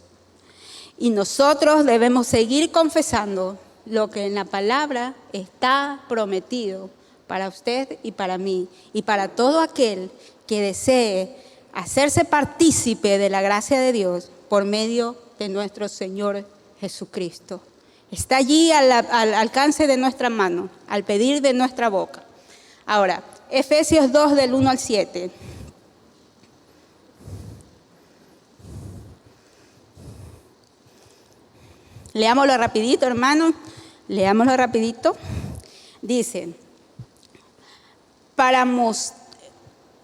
Y nosotros debemos seguir confesando lo que en la palabra está prometido para usted y para mí, y para todo aquel que desee hacerse partícipe de la gracia de Dios por medio de nuestro Señor Jesucristo. Está allí al alcance de nuestra mano, al pedir de nuestra boca. Ahora, Efesios 2 del 1 al 7. Leámoslo rapidito, hermano. Leámoslo rapidito. Dice,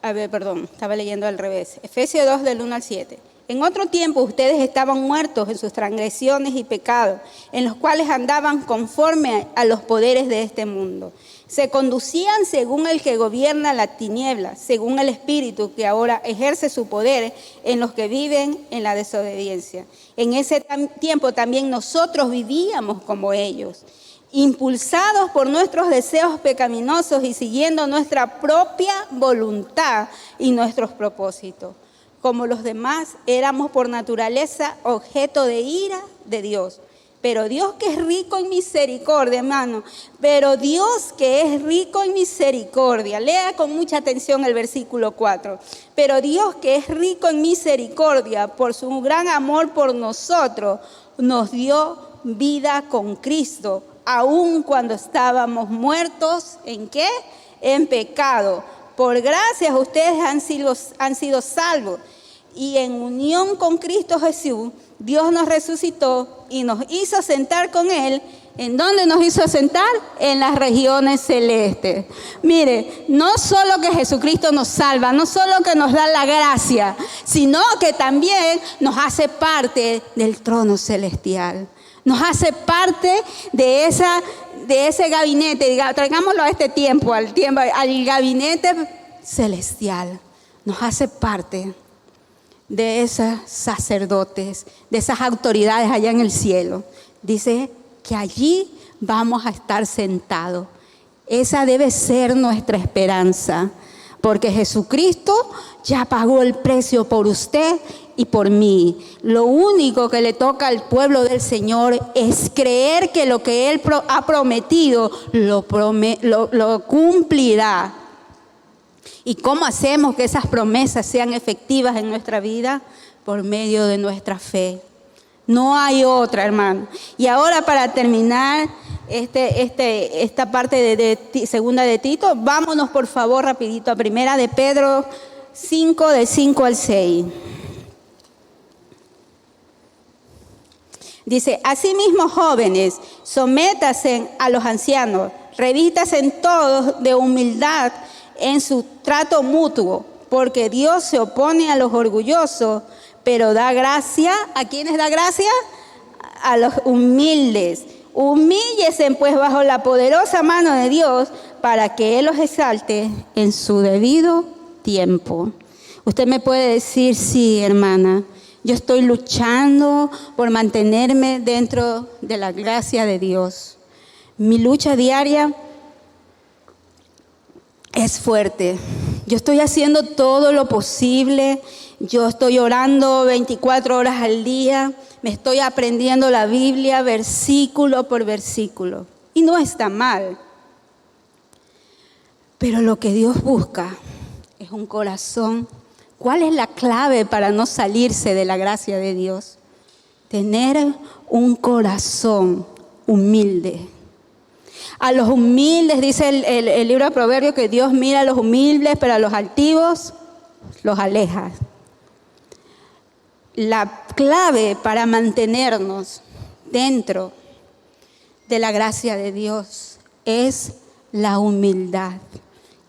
estaba leyendo al revés. Efesios 2 del 1 al 7. En otro tiempo ustedes estaban muertos en sus transgresiones y pecados, en los cuales andaban conforme a los poderes de este mundo. Se conducían según el que gobierna la tiniebla, según el espíritu que ahora ejerce su poder en los que viven en la desobediencia. En ese tiempo también nosotros vivíamos como ellos, impulsados por nuestros deseos pecaminosos y siguiendo nuestra propia voluntad y nuestros propósitos. Como los demás, éramos por naturaleza objeto de ira de Dios. Pero Dios que es rico en misericordia, hermano, pero Dios que es rico en misericordia, lea con mucha atención el versículo 4. Pero Dios que es rico en misericordia, por su gran amor por nosotros, nos dio vida con Cristo, aun cuando estábamos muertos, ¿en qué? En pecado. Por gracia ustedes han sido salvos, y en unión con Cristo Jesús, Dios nos resucitó y nos hizo sentar con Él. ¿En dónde nos hizo sentar? En las regiones celestes. Mire, no solo que Jesucristo nos salva, no solo que nos da la gracia, sino que también nos hace parte del trono celestial. Nos hace parte de ese gabinete, traigámoslo a este tiempo, al gabinete celestial. Nos hace parte de esos sacerdotes, de esas autoridades allá en el cielo. Dice que allí vamos a estar sentados. Esa debe ser nuestra esperanza, porque Jesucristo ya pagó el precio por usted y por mí. Lo único que le toca al pueblo del Señor es creer que lo que Él ha prometido lo cumplirá. ¿Y cómo hacemos que esas promesas sean efectivas en nuestra vida? Por medio de nuestra fe. No hay otra, hermano. Y ahora, para terminar esta parte de segunda de Tito, vámonos por favor rapidito a primera de Pedro 5, del 5 al 6. Dice, asimismo, jóvenes, sométanse a los ancianos, revístanse todos de humildad en su trato mutuo, porque Dios se opone a los orgullosos, pero da gracia. ¿A quiénes da gracia? A los humildes. Humíllense pues bajo la poderosa mano de Dios, para que Él los exalte en su debido tiempo. Usted me puede decir, sí, hermana, yo estoy luchando por mantenerme dentro de la gracia de Dios. Mi lucha diaria es fuerte. Yo estoy haciendo todo lo posible. Yo estoy orando 24 horas al día. Me estoy aprendiendo la Biblia versículo por versículo. Y no está mal. Pero lo que Dios busca es un corazón. ¿Cuál es la clave para no salirse de la gracia de Dios? Tener un corazón humilde. A los humildes, dice el libro de Proverbios, que Dios mira a los humildes, pero a los altivos los aleja. La clave para mantenernos dentro de la gracia de Dios es la humildad.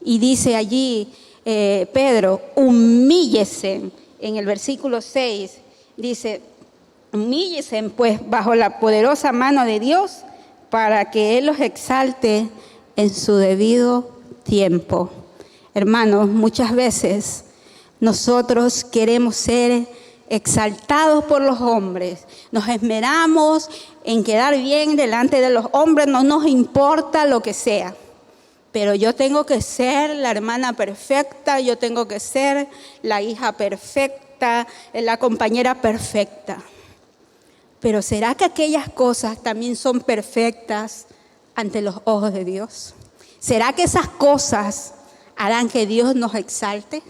Y dice allí Pedro, humíllese. En el versículo 6 dice, humíllese pues bajo la poderosa mano de Dios, para que Él los exalte en su debido tiempo. Hermanos, muchas veces nosotros queremos ser exaltados por los hombres. Nos esmeramos en quedar bien delante de los hombres, no nos importa lo que sea. Pero yo tengo que ser la hermana perfecta, yo tengo que ser la hija perfecta, la compañera perfecta. Pero ¿será que aquellas cosas también son perfectas ante los ojos de Dios? ¿Será que esas cosas harán que Dios nos exalte?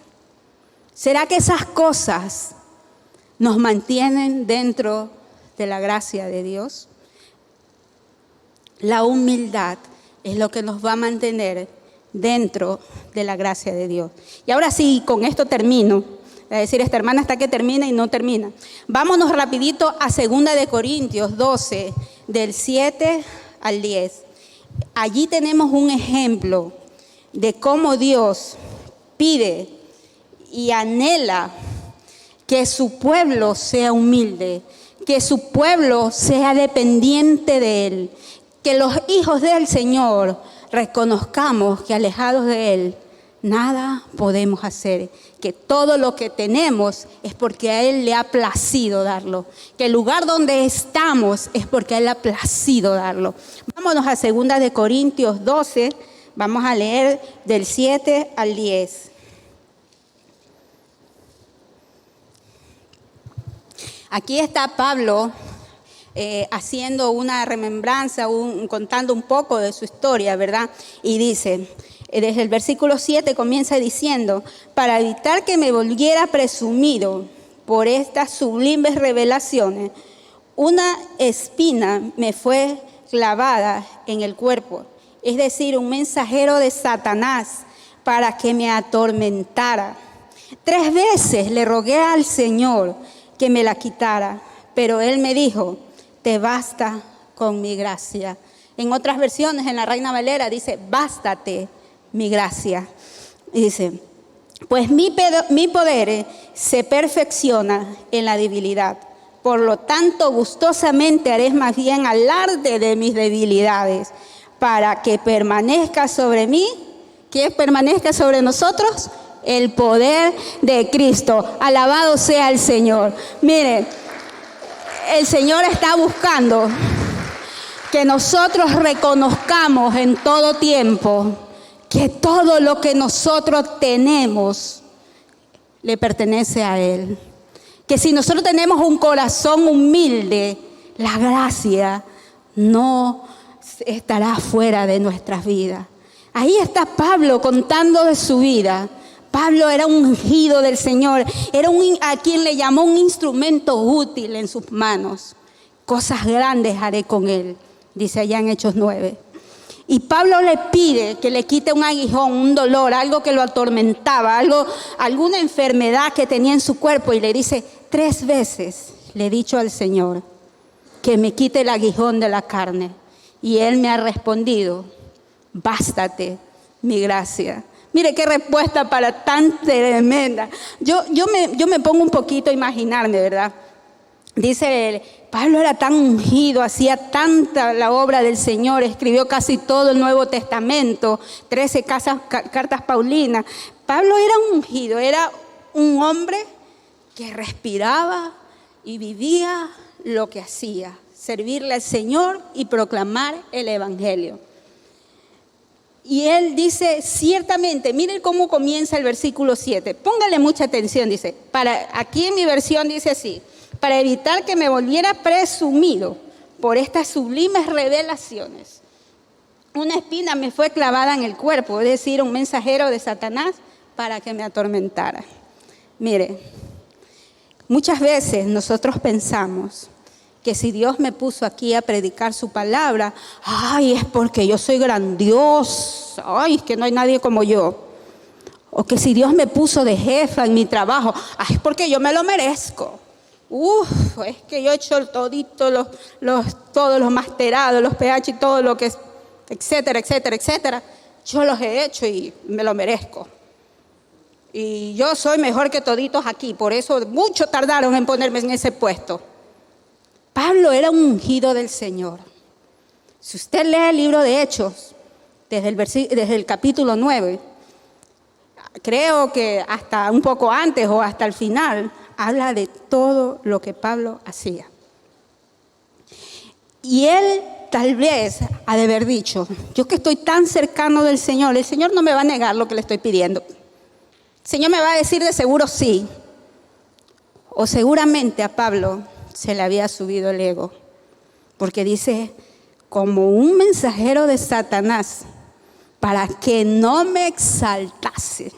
¿Será que esas cosas nos mantienen dentro de la gracia de Dios? La humildad es lo que nos va a mantener dentro de la gracia de Dios. Y ahora sí, con esto termino. Es decir, esta hermana hasta que termina y no termina. Vámonos rapidito a 2 de Corintios 12, del 7 al 10. Allí tenemos un ejemplo de cómo Dios pide y anhela que su pueblo sea humilde, que su pueblo sea dependiente de Él, que los hijos del Señor reconozcamos que alejados de Él nada podemos hacer, que todo lo que tenemos es porque a Él le ha placido darlo, que el lugar donde estamos es porque a Él le ha placido darlo. Vámonos a 2 de Corintios 12, vamos a leer del 7 al 10. Aquí está Pablo haciendo una remembranza, contando un poco de su historia, ¿verdad? Y dice, desde el versículo 7 comienza diciendo, para evitar que me volviera presumido por estas sublimes revelaciones, una espina me fue clavada en el cuerpo, es decir, un mensajero de Satanás para que me atormentara. 3 veces le rogué al Señor que me la quitara, pero Él me dijo, te basta con mi gracia. En otras versiones, en la Reina Valera, dice, bástate mi gracia. Y dice, pues mi poder se perfecciona en la debilidad. Por lo tanto, gustosamente haré más bien alarde de mis debilidades, para que permanezca sobre mí. ¿Qué permanezca sobre nosotros? El poder de Cristo. Alabado sea el Señor. Miren, el Señor está buscando que nosotros reconozcamos en todo tiempo que todo lo que nosotros tenemos le pertenece a Él. Que si nosotros tenemos un corazón humilde, la gracia no estará fuera de nuestras vidas. Ahí está Pablo contando de su vida. Pablo era un ungido del Señor, era a quien le llamó un instrumento útil en sus manos. Cosas grandes haré con él, dice allá en Hechos 9. Y Pablo le pide que le quite un aguijón, un dolor, algo que lo atormentaba, alguna enfermedad que tenía en su cuerpo. Y le dice, 3 veces le he dicho al Señor que me quite el aguijón de la carne. Y Él me ha respondido, bástate mi gracia. Mire qué respuesta para tan tremenda. Yo me pongo un poquito a imaginarme, ¿verdad? Dice, Pablo era tan ungido, hacía tanta la obra del Señor, escribió casi todo el Nuevo Testamento, 13 cartas paulinas. Pablo era ungido, era un hombre que respiraba y vivía lo que hacía, servirle al Señor y proclamar el Evangelio. Y él dice, ciertamente, miren cómo comienza el versículo 7. Póngale mucha atención, dice. Aquí en mi versión dice así. Para evitar que me volviera presumido por estas sublimes revelaciones, una espina me fue clavada en el cuerpo, es decir, un mensajero de Satanás para que me atormentara. Mire, muchas veces nosotros pensamos que si Dios me puso aquí a predicar su palabra, ay, es porque yo soy grandioso, ay, es que no hay nadie como yo. O que si Dios me puso de jefa en mi trabajo, ay, es porque yo me lo merezco. Es que yo he hecho todito todos los masterados, los PH y todo lo que es, etcétera, etcétera, etcétera. Yo los he hecho y me lo merezco. Y yo soy mejor que toditos aquí, por eso mucho tardaron en ponerme en ese puesto. Pablo era un ungido del Señor. Si usted lee el libro de Hechos, desde el capítulo 9, creo que hasta un poco antes o hasta el final, habla de todo lo que Pablo hacía. Y él tal vez ha de haber dicho, yo que estoy tan cercano del Señor, el Señor no me va a negar lo que le estoy pidiendo. El Señor me va a decir de seguro sí. O seguramente a Pablo se le había subido el ego. Porque dice, como un mensajero de Satanás, para que no me exaltase.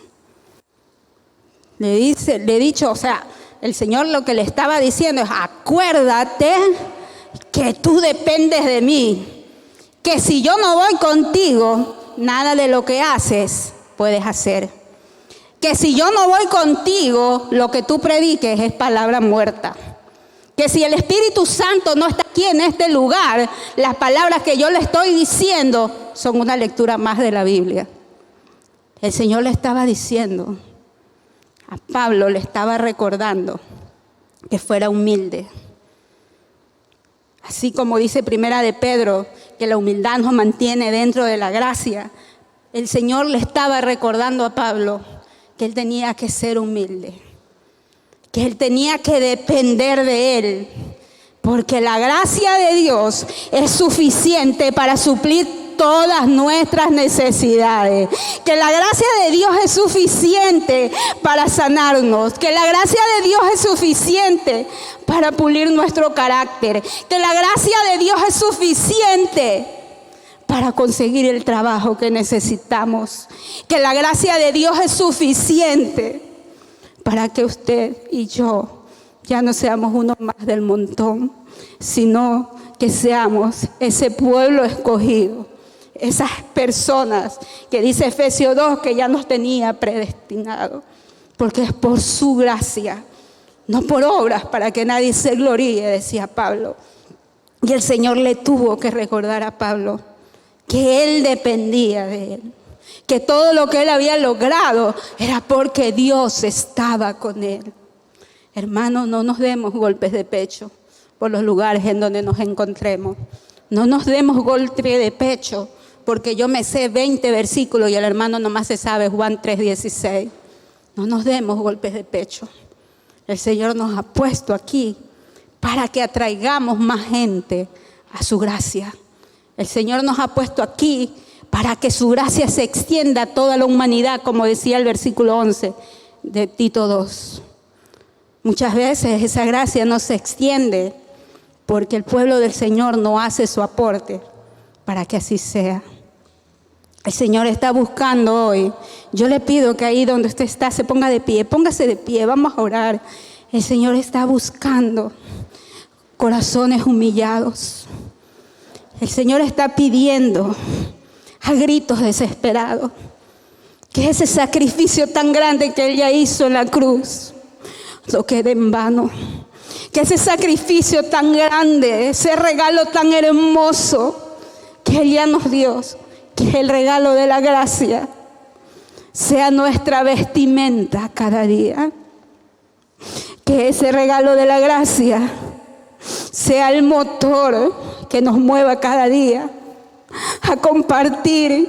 Le he dicho, o sea, el Señor lo que le estaba diciendo es, acuérdate que tú dependes de mí, que si yo no voy contigo, nada de lo que haces puedes hacer. Que si yo no voy contigo, lo que tú prediques es palabra muerta. Que si el Espíritu Santo no está aquí en este lugar, las palabras que yo le estoy diciendo son una lectura más de la Biblia. El Señor le estaba diciendo, a Pablo le estaba recordando que fuera humilde. Así como dice Primera de Pedro, que la humildad nos mantiene dentro de la gracia, el Señor le estaba recordando a Pablo que él tenía que ser humilde, que él tenía que depender de él, porque la gracia de Dios es suficiente para suplir todas nuestras necesidades, que la gracia de Dios es suficiente para sanarnos, que la gracia de Dios es suficiente para pulir nuestro carácter, que la gracia de Dios es suficiente para conseguir el trabajo que necesitamos, que la gracia de Dios es suficiente para que usted y yo ya no seamos uno más del montón, sino que seamos ese pueblo escogido, esas personas que dice Efesios 2 que ya nos tenía predestinado, porque es por su gracia, no por obras para que nadie se gloríe, decía Pablo. Y el Señor le tuvo que recordar a Pablo que él dependía de él, que todo lo que él había logrado era porque Dios estaba con él. Hermanos, no nos demos golpes de pecho por los lugares en donde nos encontremos. No nos demos golpe de pecho porque yo me sé 20 versículos y el hermano nomás se sabe Juan 3:16. No nos demos golpes de pecho. El Señor nos ha puesto aquí para que atraigamos más gente a su gracia. El Señor nos ha puesto aquí para que su gracia se extienda a toda la humanidad, como decía el versículo 11 de Tito 2. Muchas veces esa gracia no se extiende porque el pueblo del Señor no hace su aporte para que así sea. El Señor está buscando hoy. Yo le pido que ahí donde usted está se ponga de pie, póngase de pie, vamos a orar. El Señor está buscando corazones humillados. El Señor está pidiendo a gritos desesperados que ese sacrificio tan grande que Él ya hizo en la cruz no quede en vano. Que ese sacrificio tan grande, ese regalo tan hermoso que Él ya nos dio, que es el regalo de la gracia, sea nuestra vestimenta cada día. Que ese regalo de la gracia sea el motor que nos mueva cada día a compartir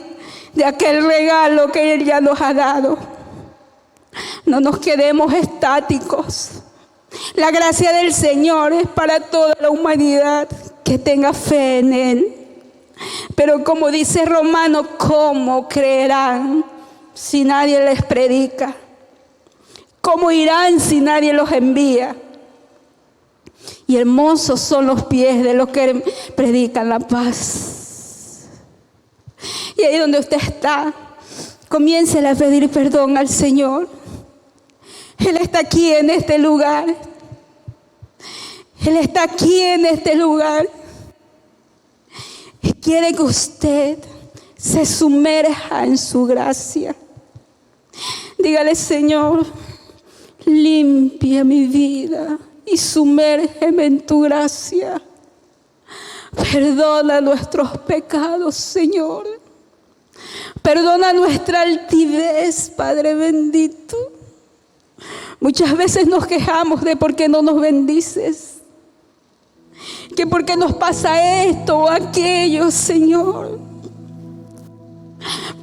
de aquel regalo que Él ya nos ha dado. No nos quedemos estáticos. La gracia del Señor es para toda la humanidad que tenga fe en Él. Pero como dice Romano, ¿cómo creerán si nadie les predica? ¿Cómo irán si nadie los envía? Y hermosos son los pies de los que predican la paz. Y ahí donde usted está, comience a pedir perdón al Señor. Él está aquí en este lugar. Él está aquí en este lugar. Y quiere que usted se sumerja en su gracia. Dígale, Señor, limpia mi vida y sumérgeme en tu gracia. Perdona nuestros pecados, Señor. Perdona nuestra altivez, Padre bendito. Muchas veces nos quejamos de por qué no nos bendices, que por qué nos pasa esto o aquello, Señor.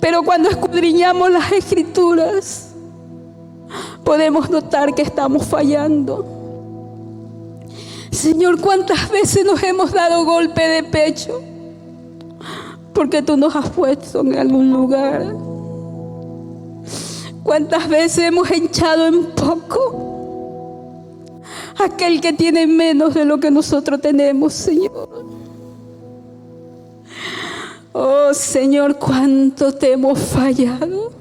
Pero cuando escudriñamos las Escrituras, podemos notar que estamos fallando. Señor, ¿cuántas veces nos hemos dado golpe de pecho? Porque tú nos has puesto en algún lugar. ¿Cuántas veces hemos echado en poco a aquel que tiene menos de lo que nosotros tenemos, Señor? Oh, Señor, cuánto te hemos fallado.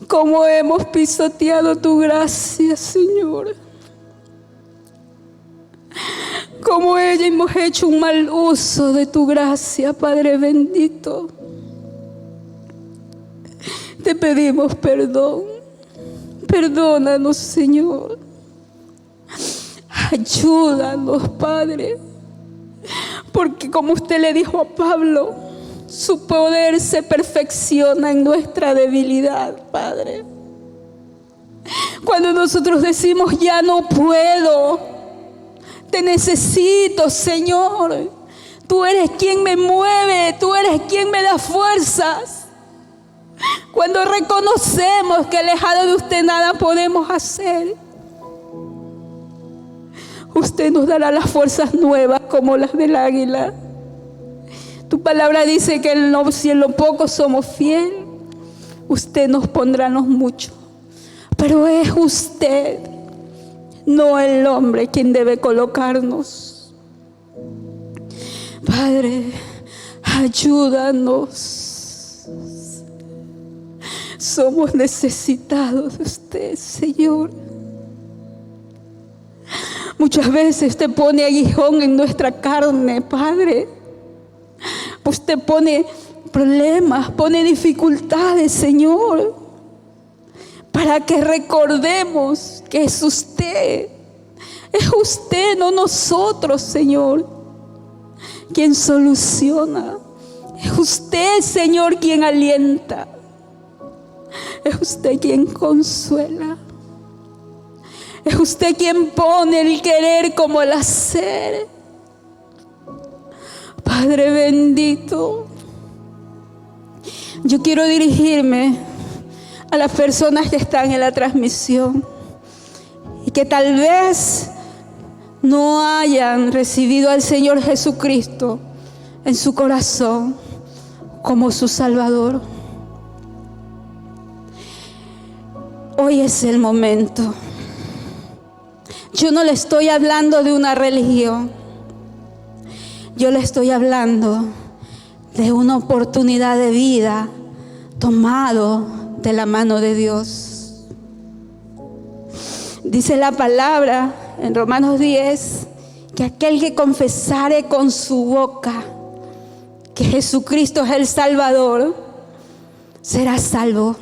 Cómo hemos pisoteado tu gracia, Señor. Cómo hemos hecho un mal uso de tu gracia, Padre bendito. Te pedimos perdón. Perdónanos, Señor. Ayúdanos, Padre. Porque como usted le dijo a Pablo, su poder se perfecciona en nuestra debilidad, Padre. Cuando nosotros decimos ya no puedo, te necesito, Señor. Tú eres quien me mueve, tú eres quien me da fuerzas. Cuando reconocemos que alejado de usted nada podemos hacer, usted nos dará las fuerzas nuevas como las del águila. Tu palabra dice que si en lo poco somos fieles, usted nos pondrá en lo mucho. Pero es usted, no el hombre, quien debe colocarnos. Padre, ayúdanos. Somos necesitados de usted, Señor. Muchas veces usted pone aguijón en nuestra carne, Padre. Usted pone problemas, pone dificultades, Señor, para que recordemos que es usted, no nosotros, Señor, quien soluciona. Es usted, Señor, quien alienta. Es usted quien consuela. Es usted quien pone el querer como el hacer. Padre bendito, yo quiero dirigirme a las personas que están en la transmisión y que tal vez no hayan recibido al Señor Jesucristo en su corazón como su Salvador. Hoy es el momento. Yo no le estoy hablando de una religión. Yo le estoy hablando de una oportunidad de vida tomado de la mano de Dios. Dice la palabra en Romanos 10 que aquel que confesare con su boca que Jesucristo es el Salvador será salvo.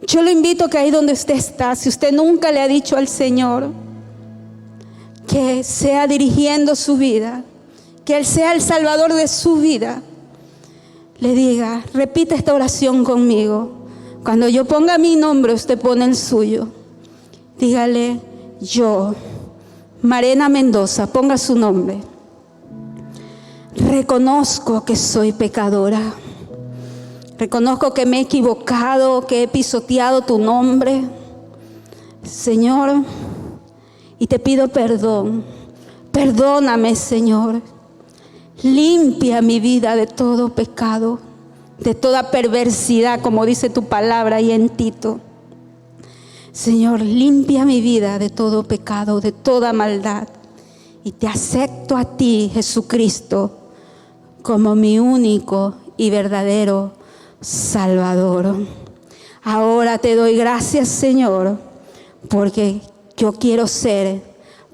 Yo lo invito a que ahí donde usted está, si usted nunca le ha dicho al Señor que sea dirigiendo su vida, que Él sea el Salvador de su vida, le diga, repita esta oración conmigo. Cuando yo ponga mi nombre, usted pone el suyo. Dígale, yo, Marena Mendoza, ponga su nombre. Reconozco que soy pecadora. Reconozco que me he equivocado, que he pisoteado tu nombre, Señor, y te pido perdón. Perdóname, Señor. Limpia mi vida de todo pecado, de toda perversidad, como dice tu palabra ahí en Tito. Señor, limpia mi vida de todo pecado, de toda maldad. Y te acepto a ti, Jesucristo, como mi único y verdadero Salvador. Ahora te doy gracias, Señor, porque yo quiero ser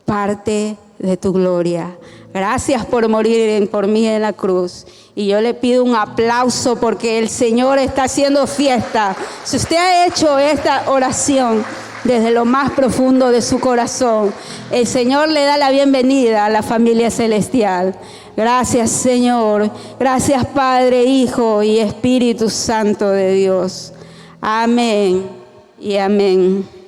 parte de tu gloria. Gracias por morir por mí en la cruz. Y yo le pido un aplauso porque el Señor está haciendo fiesta. Si usted ha hecho esta oración desde lo más profundo de su corazón, el Señor le da la bienvenida a la familia celestial. Gracias, Señor. Gracias, Padre, Hijo y Espíritu Santo de Dios. Amén y amén.